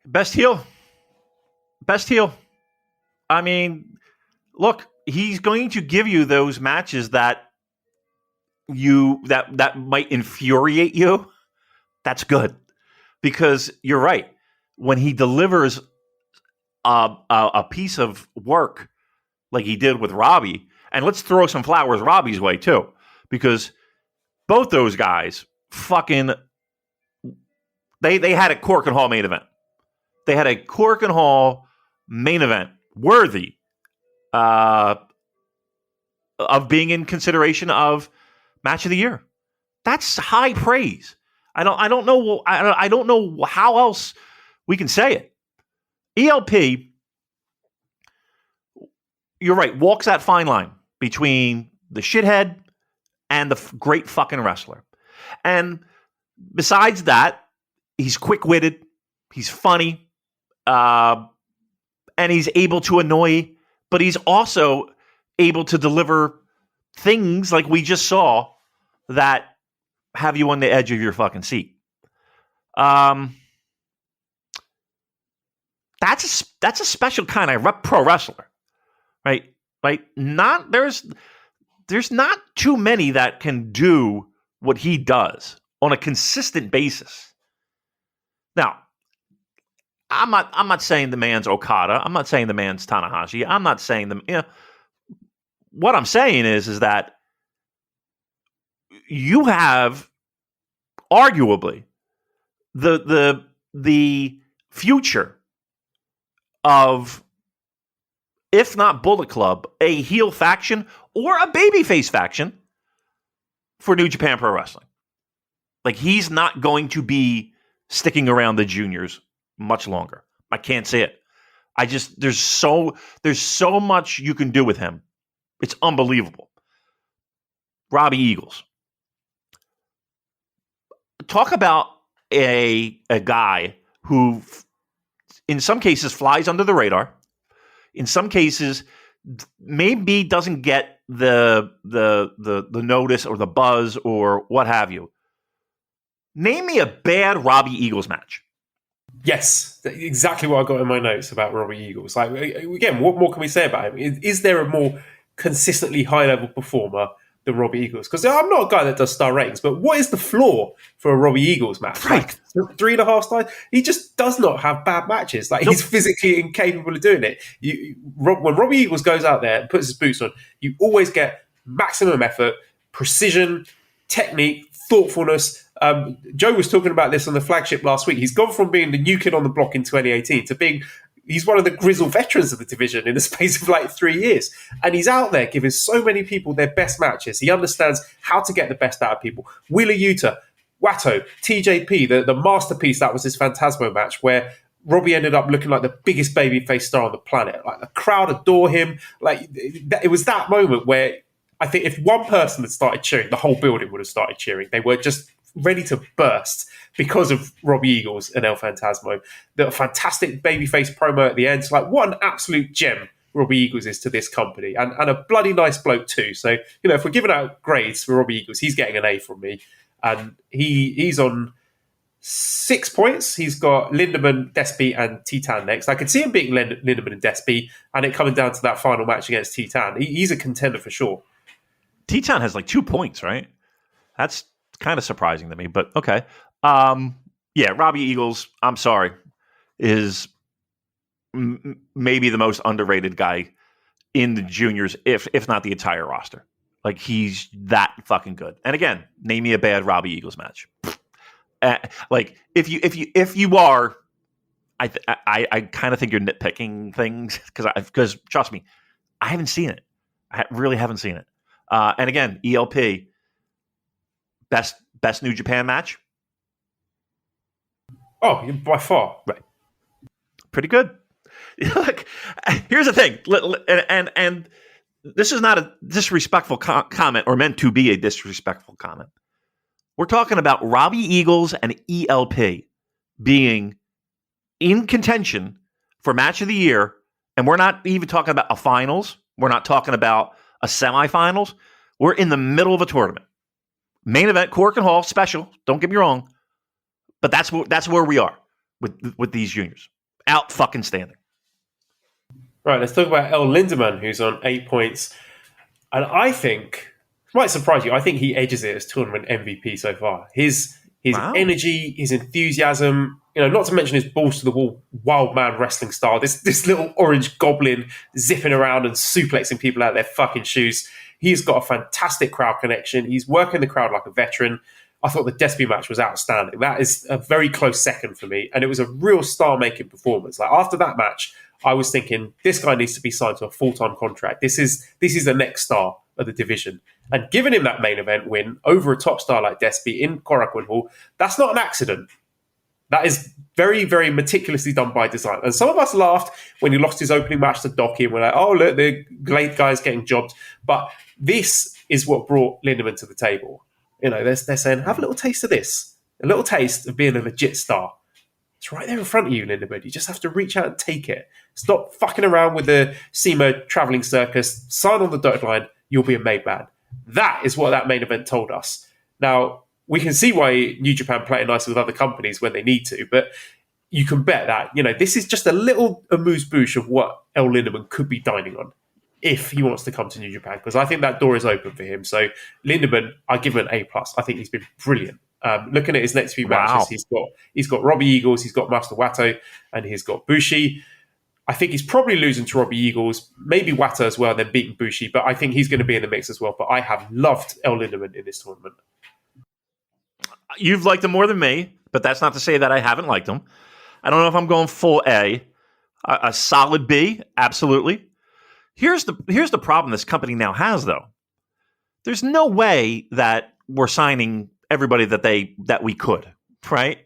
Best heel. I mean, look, he's going to give you those matches that might infuriate you. That's good, because you're right. When he delivers a piece of work like he did with Robbie, and let's throw some flowers Robbie's way too, because both those guys fucking they had a Korakuen Hall main event. They had a Korakuen Hall main event worthy of being in consideration of match of the year. That's high praise. I don't know how else we can say it. ELP, you're right, walks that fine line between the shithead and the great fucking wrestler. And besides that, he's quick-witted, he's funny, and he's able to annoy, but he's also able to deliver things like we just saw that have you on the edge of your fucking seat. That's a special kind of pro wrestler, right? Like there's not too many that can do what he does on a consistent basis. Now, I'm not saying the man's Okada. I'm not saying the man's Tanahashi. I'm not saying them. What I'm saying is that you have arguably the future of, if not Bullet Club, a heel faction or a babyface faction for New Japan Pro Wrestling. Like, he's not going to be sticking around the juniors much longer. I can't say it. There's so much you can do with him. It's unbelievable. Robbie Eagles. Talk about a guy who, in some cases, flies under the radar. In some cases, maybe doesn't get the notice or the buzz or what have you. Name me a bad Robbie Eagles match. Yes, exactly what I got in my notes about Robbie Eagles. Like, again, what more can we say about him? Is there a more consistently high-level performer than Robbie Eagles? Because I'm not a guy that does star ratings, but what is the floor for a Robbie Eagles match? Right. Like 3.5 stars? He just does not have bad matches. Like, he's physically incapable of doing it. When Robbie Eagles goes out there and puts his boots on, you always get maximum effort, precision, technique, thoughtfulness. Joe was talking about this on the flagship last week. He's gone from being the new kid on the block in 2018 to being He's one of the grizzled veterans of the division in the space of like 3 years. And he's out there giving so many people their best matches. He understands how to get the best out of people. Wheeler Yuta, Watto, TJP, the masterpiece that was his Phantasmo match where Robbie ended up looking like the biggest babyface star on the planet. Like the crowd adore him. Like it was that moment where I think if one person had started cheering, the whole building would have started cheering. They were just ready to burst because of Robbie Eagles and El Phantasmo. The fantastic babyface promo at the end. Like, what an absolute gem Robbie Eagles is to this company. And a bloody nice bloke too. So, if we're giving out grades for Robbie Eagles, he's getting an A from me. And he's on 6 points. He's got Lindemann, Despy, and Titan next. I could see him beating Lindemann and Despy and it coming down to that final match against Titan. He's a contender for sure. Titan has like 2 points, right? That's kind of surprising to me, but okay. Robbie Eagles, I'm sorry, is maybe the most underrated guy in the juniors, if not the entire roster. Like, he's that fucking good. And again, name me a bad Robbie Eagles match. Like, if you are, I kind of think you're nitpicking things because trust me, I haven't seen it. I really haven't seen it. And again, ELP, best New Japan match. Oh, by far, right? Pretty good. Look, here's the thing, and this is not a disrespectful comment or meant to be a disrespectful comment. We're talking about Robbie Eagles and ELP being in contention for match of the year, and we're not even talking about a finals. We're not talking about a semifinals. We're in the middle of a tournament. Main event, Korakuen Hall, special. Don't get me wrong, but that's where we are with these juniors. Out fucking standing. Right, let's talk about El Lindemann, who's on 8 points. And I think, it might surprise you, I think he edges it as tournament MVP so far. His energy, his enthusiasm, not to mention his balls to the wall, wild man wrestling style. This little orange goblin zipping around and suplexing people out of their fucking shoes. He's got a fantastic crowd connection. He's working the crowd like a veteran. I thought the Despy match was outstanding. That is a very close second for me. And it was a real star-making performance. Like, after that match, I was thinking, this guy needs to be signed to a full-time contract. This is the next star of the division. And giving him that main event win over a top star like Despy in Korakuen Hall, that's not an accident. That is very, very meticulously done by design. And some of us laughed when he lost his opening match to Docky and we're like, oh, look, the Glade guy's getting jobbed. But this is what brought Lindemann to the table. They're saying, have a little taste of this. A little taste of being a legit star. It's right there in front of you, Lindemann. You just have to reach out and take it. Stop fucking around with the SEMA traveling circus. Sign on the dotted line. You'll be a made man. That is what that main event told us. Now, we can see why New Japan play nice with other companies when they need to, but you can bet that, this is just a little amuse-bouche of what El Lindemann could be dining on if he wants to come to New Japan, because I think that door is open for him. So Lindemann, I give him an A+. I think he's been brilliant. Looking at his next few matches, he's got Robbie Eagles, he's got Master Watto, and he's got Bushi. I think he's probably losing to Robbie Eagles, maybe Watto as well, then beating Bushi, but I think he's going to be in the mix as well. But I have loved El Lindemann in this tournament. You've liked him more than me, but that's not to say that I haven't liked him. I don't know if I'm going full A. A solid B, absolutely. Here's the problem this company now has, though. There's no way that we're signing everybody that we could, right?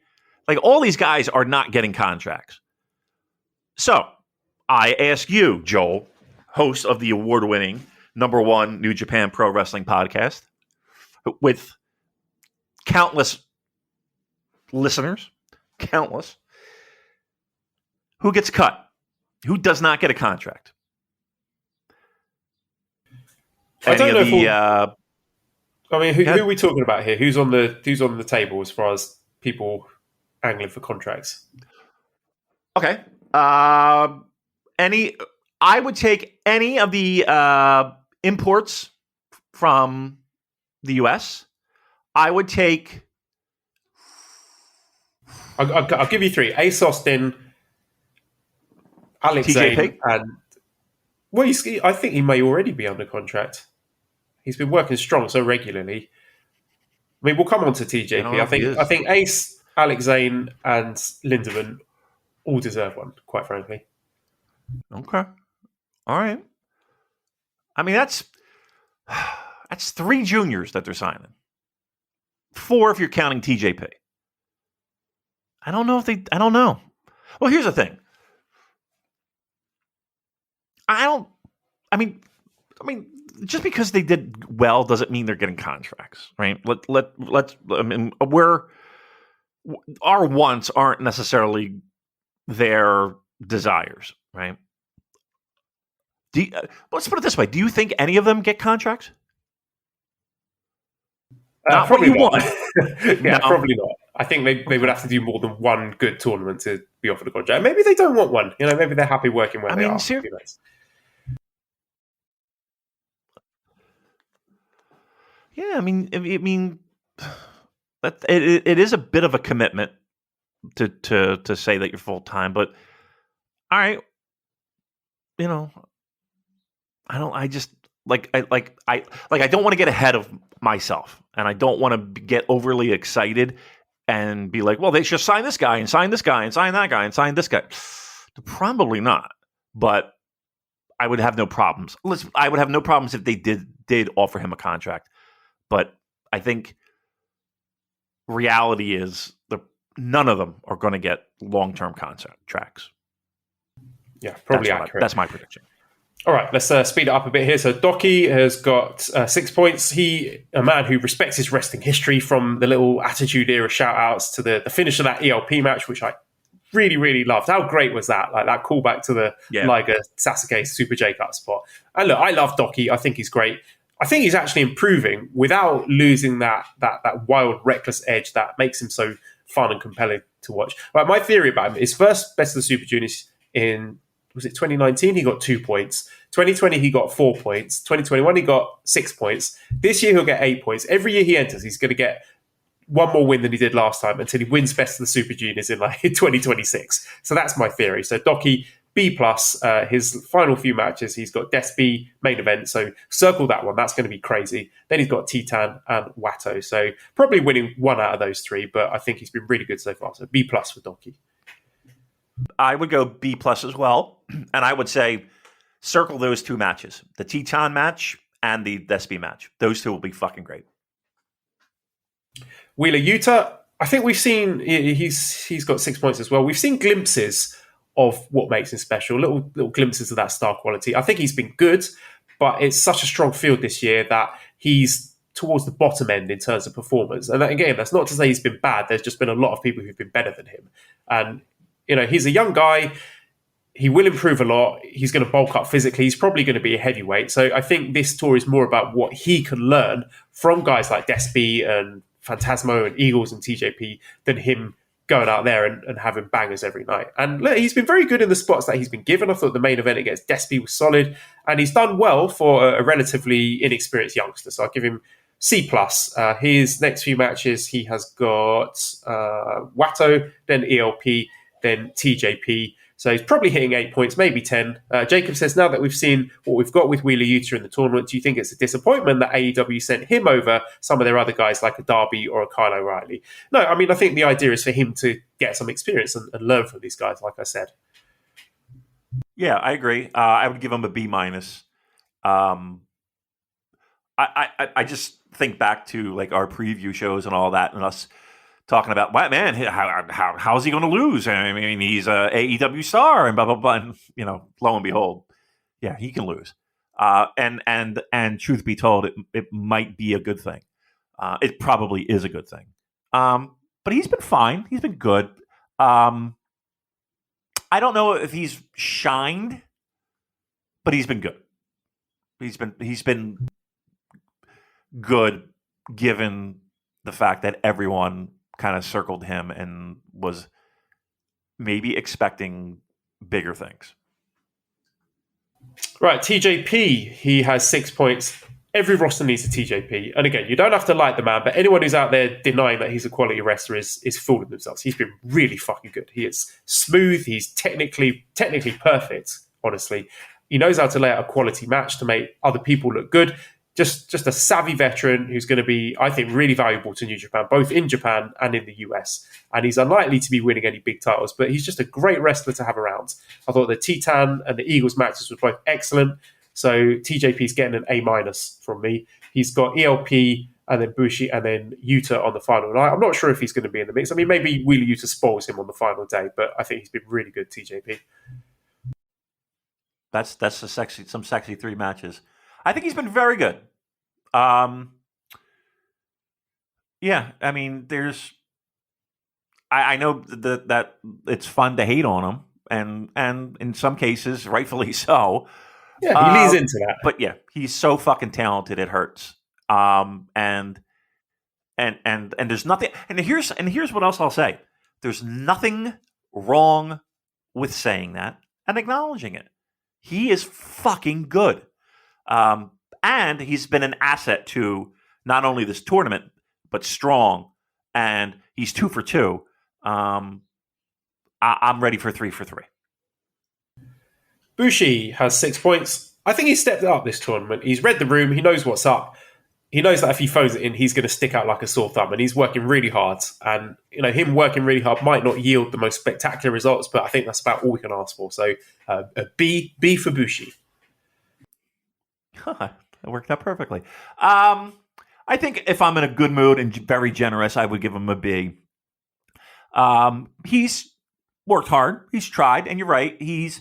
Like, all these guys are not getting contracts. So I ask you, Joel, host of the award-winning #1 New Japan Pro Wrestling podcast, with countless listeners, who gets cut? Who does not get a contract? I don't know who are we talking about here? Who's on the table as far as people angling for contracts? Okay. I would take any of the imports from the US. I would take. I'll give you 3: Ace Austin, Alex Zane, and I think he may already be under contract. He's been working strong so regularly. I mean, we'll come on to TJP. I think Ace, Alex Zane, and Lindemann all deserve one, quite frankly. Okay. All right. I mean, that's 3 juniors that they're signing. 4 if you're counting TJP. I don't know. Well, here's the thing. I mean, just because they did well doesn't mean they're getting contracts, right? Let's. I mean, our wants aren't necessarily their desires, right? Let's put it this way: do you think any of them get contracts? Not probably what you not. want. Yeah, No. probably not. I think they would have to do more than one good tournament to be offered a contract. Maybe they don't want one. Maybe they're happy working where they are. Who knows? Yeah, I mean, that it is a bit of a commitment to say that you're full time, but all right, I don't. I just I don't want to get ahead of myself, and I don't want to get overly excited and be like, well, they should sign this guy and sign this guy and sign that guy and sign this guy. Probably not, but I would have no problems. I would have no problems if they did offer him a contract, but I think reality is none of them are going to get long-term contracts. Yeah, probably accurate. That's my prediction. All right, let's speed it up a bit here. So Doki has got 6 points. He, a man who respects his wrestling history, from the little Attitude Era shout-outs to the finish of that ELP match, which I really, really loved. How great was that? Like that callback to the Liger Sasuke Super J-Cut spot. And look, I love Doki. I think he's great. I think he's actually improving without losing that wild, reckless edge that makes him so fun and compelling to watch. Right, my theory about him is first Best of the Super Juniors in, was it 2019? He got 2 points. 2020, he got 4 points. 2021, he got 6 points. This year, he'll get 8 points. Every year he enters, he's going to get one more win than he did last time until he wins Best of the Super Juniors in 2026. So that's my theory. So Doki, B+, his final few matches, he's got Despi main event. So circle that one. That's going to be crazy. Then he's got Titan and Watto. So probably winning one out of those 3, but I think he's been really good so far. So B+ for Doki. I would go B+ as well. And I would say circle those 2 matches, the Titan match and the Despi match. Those 2 will be fucking great. Wheeler Yuta, I think we've seen, he's got 6 points as well. We've seen glimpses of what makes him special, little glimpses of that star quality. I think he's been good, but it's such a strong field this year that he's towards the bottom end in terms of performance. And again, that's not to say he's been bad. There's just been a lot of people who've been better than him. And, he's a young guy. He will improve a lot. He's going to bulk up physically. He's probably going to be a heavyweight. So I think this tour is more about what he can learn from guys like Despi and Phantasmo and Eagles and TJP than him going out there and having bangers every night. And look, he's been very good in the spots that he's been given. I thought the main event against Despi was solid, and he's done well for a relatively inexperienced youngster. So I'll give him C+. His next few matches, he has got Watto, then ELP, then TJP. So he's probably hitting 8 points, maybe 10. Jacob says, now that we've seen what we've got with Wheeler Yuta in the tournament, do you think it's a disappointment that AEW sent him over some of their other guys like a Darby or a Kyle O'Reilly? No, I mean, I think the idea is for him to get some experience and learn from these guys, like I said. Yeah, I agree. I would give him a B-. I just think back to like our preview shows and all that, and us talking about, what man, how's he going to lose? I mean, he's a AEW star and blah blah blah. And, lo and behold, yeah, he can lose. And truth be told, it might be a good thing. It probably is a good thing. But he's been fine. He's been good. I don't know if he's shined, but he's been good. He's been good given the fact that everyone kind of circled him and was maybe expecting bigger things. Right, TJP, he has 6 points. Every roster needs a TJP. And again, you don't have to like the man, but anyone who's out there denying that he's a quality wrestler is fooling themselves. He's been really fucking good. He is smooth. He's technically perfect, honestly. He knows how to lay out a quality match to make other people look good. just a savvy veteran who's going to be, I think, really valuable to New Japan, both in Japan and in the US. And he's unlikely to be winning any big titles, but he's just a great wrestler to have around. I thought the Titan and the Eagles matches were both excellent. So TJP's getting an A- from me. He's got ELP and then Bushi and then Yuta on the final night. I'm not sure if he's going to be in the mix. I mean, maybe Wheeler Yuta spoils him on the final day, but I think he's been really good, TJP. That's some sexy 3 matches. I think he's been very good. Yeah, I mean, I know that it's fun to hate on him, and in some cases, rightfully so. Yeah, he leans into that. But yeah, he's so fucking talented, it hurts. And there's nothing. And here's what else I'll say. There's nothing wrong with saying that and acknowledging it. He is fucking good. And he's been an asset to not only this tournament, but strong. And he's 2 for 2. I'm ready for 3 for 3. Bushi has 6 points. I think he's stepped up this tournament. He's read the room. He knows what's up. He knows that if he phones it in, he's going to stick out like a sore thumb, and he's working really hard. And him working really hard might not yield the most spectacular results, but I think that's about all we can ask for. So a B for Bushi. That worked out perfectly. I think if I'm in a good mood and very generous, I would give him a B. He's worked hard. He's tried, and you're right. He's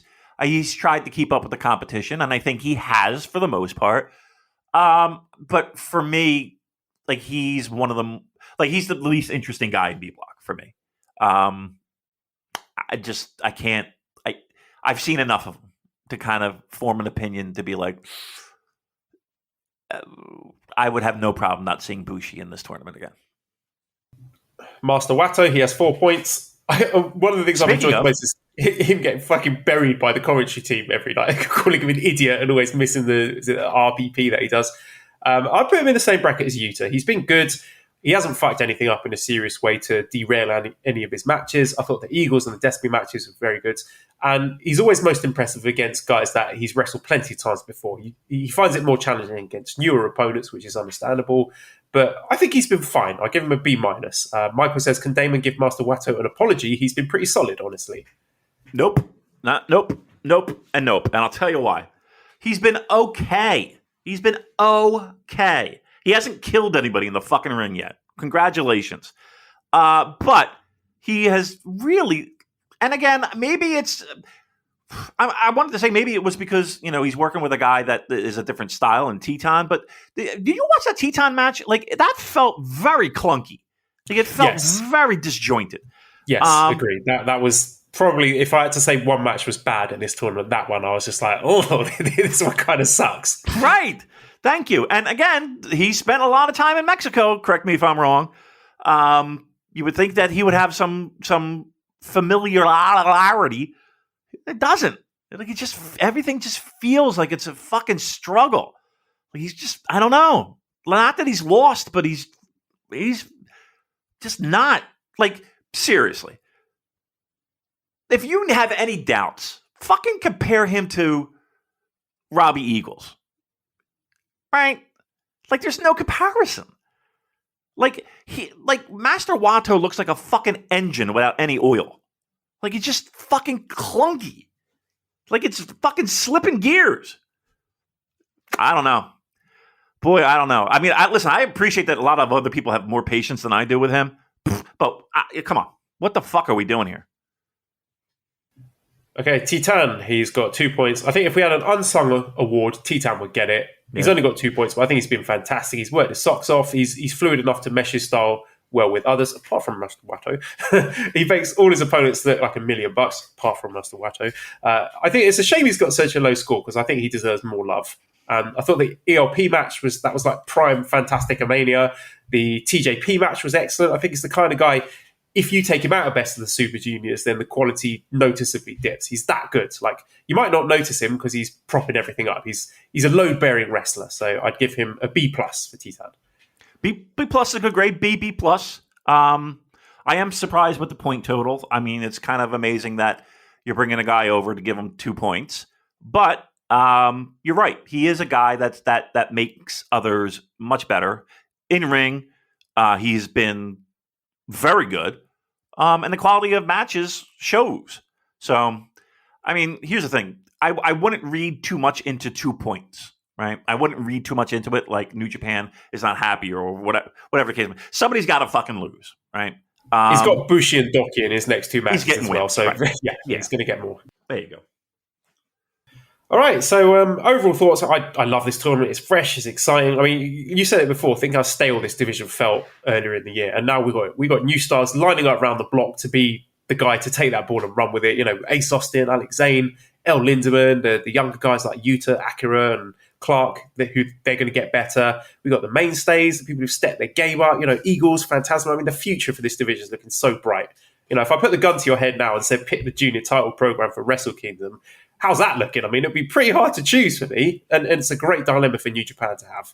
tried to keep up with the competition, and I think he has for the most part. But for me, like, he's one of them. Like, he's the least interesting guy in B Block for me. I can't. I've seen enough of him to kind of form an opinion to be like, I would have no problem not seeing Bushi in this tournament again. Master Wato, he has 4 points. One of the things I've enjoyed the most is him getting fucking buried by the commentary team every night, calling him an idiot and always missing the RBP that he does. I'd put him in the same bracket as Yuta. He's been good. He hasn't fucked anything up in a serious way to derail any of his matches. I thought the Eagles and the Destiny matches were very good. And he's always most impressive against guys that he's wrestled plenty of times before. He finds it more challenging against newer opponents, which is understandable. But I think he's been fine. I give him a B-. Michael says, can Damon give Master Wato an apology? He's been pretty solid, honestly. Nope. Nope. And nope. And I'll tell you why. He's been okay. He hasn't killed anybody in the fucking ring yet. Congratulations. But he has really, and again, maybe it's, I wanted to say maybe it was because, he's working with a guy that is a different style in Teton, but did you watch that Teton match? Like, that felt very clunky. Like, it felt very disjointed. Yes, agreed. That was probably, if I had to say one match was bad in this tournament, that one, I was just like, oh, this one kind of sucks. Right. Thank you. And again, he spent a lot of time in Mexico. Correct me if I'm wrong. You would think that he would have some familiarity. It doesn't. Like, everything just feels like it's a fucking struggle. Like, he's just, I don't know. Not that he's lost, but he's just not. Like, seriously. If you have any doubts, fucking compare him to Robbie Eagles. Right? Like, there's no comparison. Like, Master Wato looks like a fucking engine without any oil. Like, he's just fucking clunky. Like, it's fucking slipping gears. I don't know. Boy, I don't know. I mean, listen, I appreciate that a lot of other people have more patience than I do with him. But, come on. What the fuck are we doing here? Okay, Titan, he's got 2 points. I think if we had an unsung award, Titan would get it. He's only got 2 points, but I think he's been fantastic. He's worked his socks off. He's fluid enough to mesh his style well with others, apart from Master Wato. He makes all his opponents look like $1 million, apart from Master Wato. I think it's a shame he's got such a low score, because I think he deserves more love. I thought the ELP match was like prime Fantastica Mania. The TJP match was excellent. I think it's the kind of guy, if you take him out of Best of the Super Juniors, then the quality noticeably dips. He's that good. Like, you might not notice him because he's propping everything up. He's a load-bearing wrestler, so I'd give him a B+ for Titan. B+ is a good grade. B+. I am surprised with the point total. I mean, it's kind of amazing that you're bringing a guy over to give him 2 points. But You're right. He is a guy that makes others much better. In ring, he's been very good. And the quality of matches shows. So, I mean, here's the thing. I wouldn't read too much into 2 points, right? I wouldn't read too much into it like New Japan is not happy or whatever the case. Somebody's got to fucking lose, right? He's got Bushi and Doki in his next 2 matches as well. Wins, so, right. yeah, he's going to get more. There you go. All right, so overall thoughts. I love this tournament. It's fresh, it's exciting. I mean, you said it before. Think how stale this division felt earlier in the year, and now we got new stars lining up around the block to be the guy to take that ball and run with it. You know, Ace Austin, Alex Zane, El Lindemann, the younger guys like Yuta, Akira, and Clark, who they're going to get better. We got the mainstays, the people who've stepped their game up. You know, Eagles, Phantasma. I mean, the future for this division is looking so bright. You know, if I put the gun to your head now and said pick the junior title program for Wrestle Kingdom, how's that looking? I mean, it'd be pretty hard to choose for me, and it's a great dilemma for New Japan to have.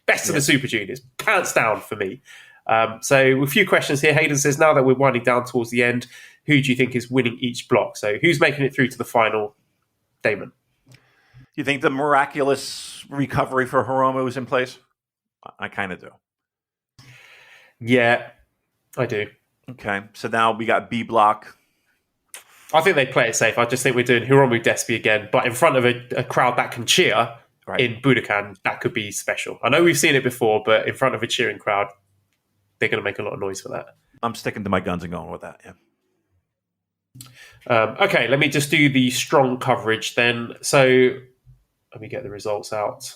Best of the Super Juniors, hands down for me. So a few questions here. Hayden says, now that we're winding down towards the end, who do you think is winning each block? So who's making it through to the final? Damon. You think the miraculous recovery for Hiromu is in place? I kind of do. Yeah, I do. Okay, so now we got B block. I think they play it safe. I just think we're doing Hiromu Despi again, but in front of a crowd that can cheer in Budokan, that could be special. I know we've seen it before, but in front of a cheering crowd, they're going to make a lot of noise for that. I'm sticking to my guns and going with that, yeah. Okay, let me just do the strong coverage then. So let me get the results out.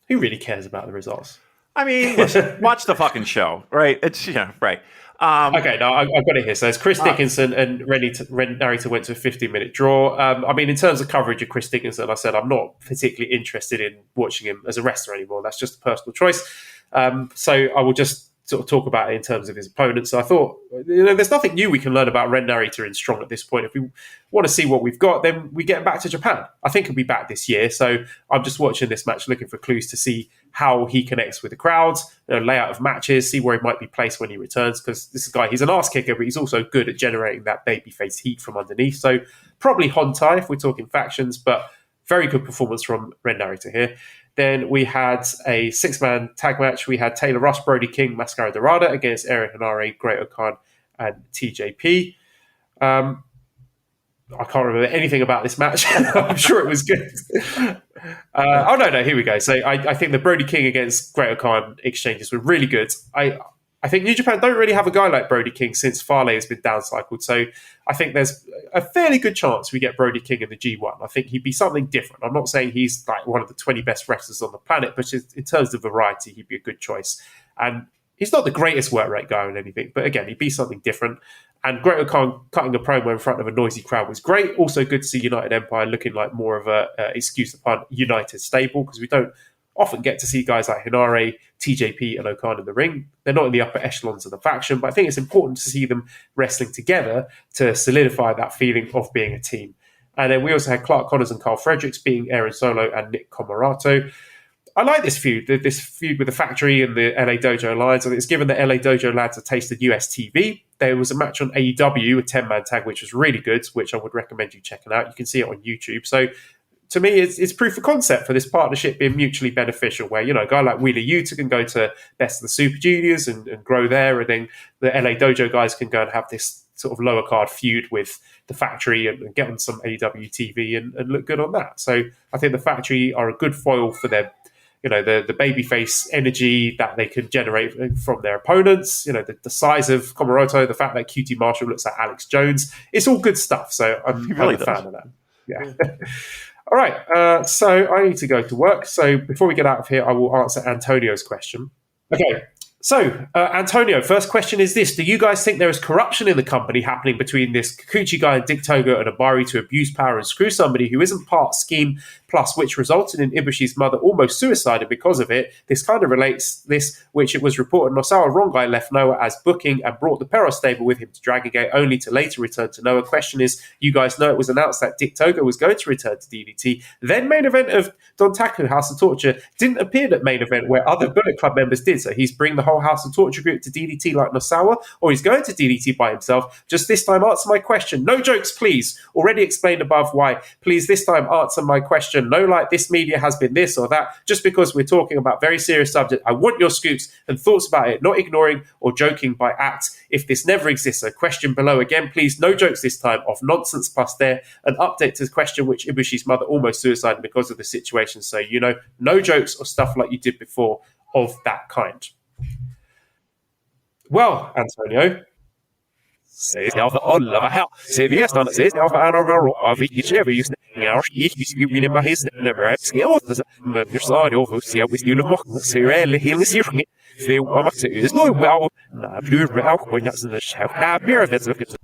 Who really cares about the results? I mean, listen, watch the fucking show, right? It's, right. Okay, no, I've got it here. So it's Chris Dickinson and Ren Narita went to a 15-minute draw. I mean, in terms of coverage of Chris Dickinson, I said I'm not particularly interested in watching him as a wrestler anymore. That's just a personal choice. So I will just sort of talk about it in terms of his opponents. So I thought, there's nothing new we can learn about Ren Narita in Strong at this point. If we want to see what we've got, then we get back to Japan. I think he'll be back this year. So I'm just watching this match, looking for clues to see how he connects with the crowds, layout of matches, see where he might be placed when he returns. Because this guy, he's an arse kicker, but he's also good at generating that babyface heat from underneath. So probably Hontai if we're talking factions, but very good performance from Ren Narita here. Then we had a 6-man tag match. We had Taylor Rush, Brody King, Mascara Dorada against Aaron Hanare, Great Okan, and TJP. I can't remember anything about this match. I'm sure it was good. No, here we go. So I think the Brody King against Great Okan exchanges were really good. I think New Japan don't really have a guy like Brody King since Fale has been downcycled. So I think there's a fairly good chance we get Brody King in the G1. I think he'd be something different. I'm not saying he's like one of the 20 best wrestlers on the planet, but in terms of variety, he'd be a good choice. And he's not the greatest work rate guy or anything, but again, he'd be something different. And Great Okan cutting a promo in front of a noisy crowd was great. Also good to see United Empire looking like more of a excuse upon United stable, because we don't often get to see guys like Hinare, TJP, and Okan in the ring. They're not in the upper echelons of the faction, but I think it's important to see them wrestling together to solidify that feeling of being a team. And then we also had Clark Connors and Carl Fredericks beating Aaron Solo and Nick Comoroto. I like this feud with the Factory and the LA Dojo Alliance. I think it's given the LA Dojo lads a taste of US TV. There was a match on AEW, a 10-man tag, which was really good, which I would recommend you checking out. You can see it on YouTube. So to me, it's proof of concept for this partnership being mutually beneficial, where, a guy like Wheeler Yuta can go to Best of the Super Juniors and grow there, and then the LA Dojo guys can go and have this sort of lower card feud with the Factory and get on some AEW TV and look good on that. So I think the Factory are a good foil for their, the babyface energy that they can generate from their opponents. The size of Komoroto, the fact that QT Marshall looks like Alex Jones. It's all good stuff. So I'm a fan of that. Yeah. All right, so I need to go to work. So before we get out of here, I will answer Antonio's question. Okay, so Antonio, first question is this. Do you guys think there is corruption in the company happening between this Kikuchi guy and Dick Togo and Abari to abuse power and screw somebody who isn't part scheme, plus which resulted in Ibushi's mother almost suicided because of it? This kind of relates this, which it was reported Nosawa Rongai left Noah as booking and brought the Perros stable with him to Dragon Gate, only to later return to Noah. Question is, you guys know it was announced that Dick Togo was going to return to DDT. Then main event of Don Taku, House of Torture, didn't appear at main event where other Bullet Club members did, so he's bringing the whole House of Torture group to DDT like Nosawa, or he's going to DDT by himself. Just this time, answer my question. No jokes, please. Already explained above why. Please, this time, answer my question. No, like, this media has been this or that. Just because we're talking about very serious subject, I want your scoops and thoughts about it, not ignoring or joking by act. If this never exists, a question below. Again, please, no jokes this time. Of nonsense plus there. An update to the question which Ibushi's mother almost suicided because of the situation. So, no jokes or stuff like you did before of that kind. Well, Antonio.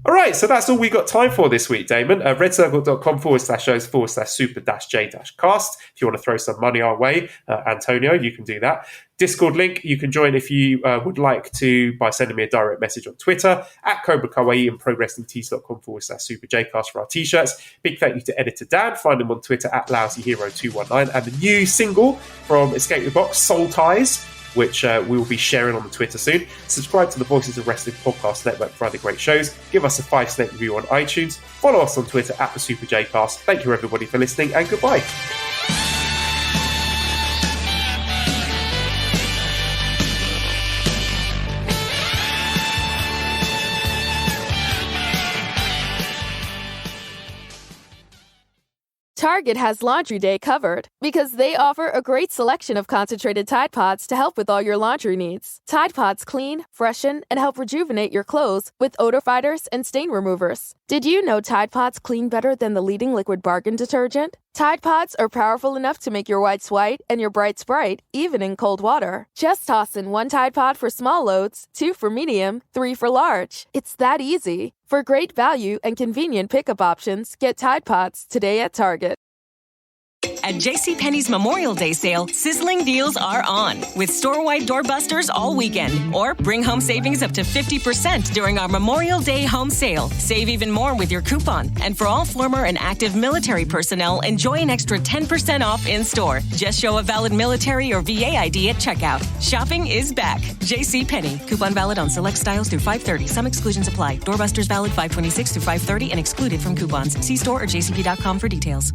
All right, so that's all we got time for this week, Damon. redcircle.com/super-j-cast. If you want to throw some money our way, Antonio, you can do that. Discord link, you can join if you would like to by sending me a direct message on Twitter at Cobra Kawaii and progresslingtees.com/super-j-cast for our t-shirts. Big thank you to editor Dan. Find him on Twitter at LousyHero219. And the new single from Escape the Box, Soul Ties, which we will be sharing on the Twitter soon. Subscribe to the Voices of Wrestling Podcast Network for other great shows. Give us a 5-snake review on iTunes. Follow us on Twitter at the Super J-Cast. Thank you, everybody, for listening, and goodbye. Target has Laundry Day covered because they offer a great selection of concentrated Tide Pods to help with all your laundry needs. Tide Pods clean, freshen, and help rejuvenate your clothes with odor fighters and stain removers. Did you know Tide Pods clean better than the leading liquid bargain detergent? Tide Pods are powerful enough to make your whites white and your brights bright, even in cold water. Just toss in 1 Tide Pod for small loads, 2 for medium, 3 for large. It's that easy. For great value and convenient pickup options, get Tide Pods today at Target. At JCPenney's Memorial Day sale, sizzling deals are on, with store-wide doorbusters all weekend. Or bring home savings up to 50% during our Memorial Day home sale. Save even more with your coupon. And for all former and active military personnel, enjoy an extra 10% off in-store. Just show a valid military or VA ID at checkout. Shopping is back. JCPenney. Coupon valid on select styles through 5/30. Some exclusions apply. Doorbusters valid 5/26 through 5/30 and excluded from coupons. See store or jcp.com for details.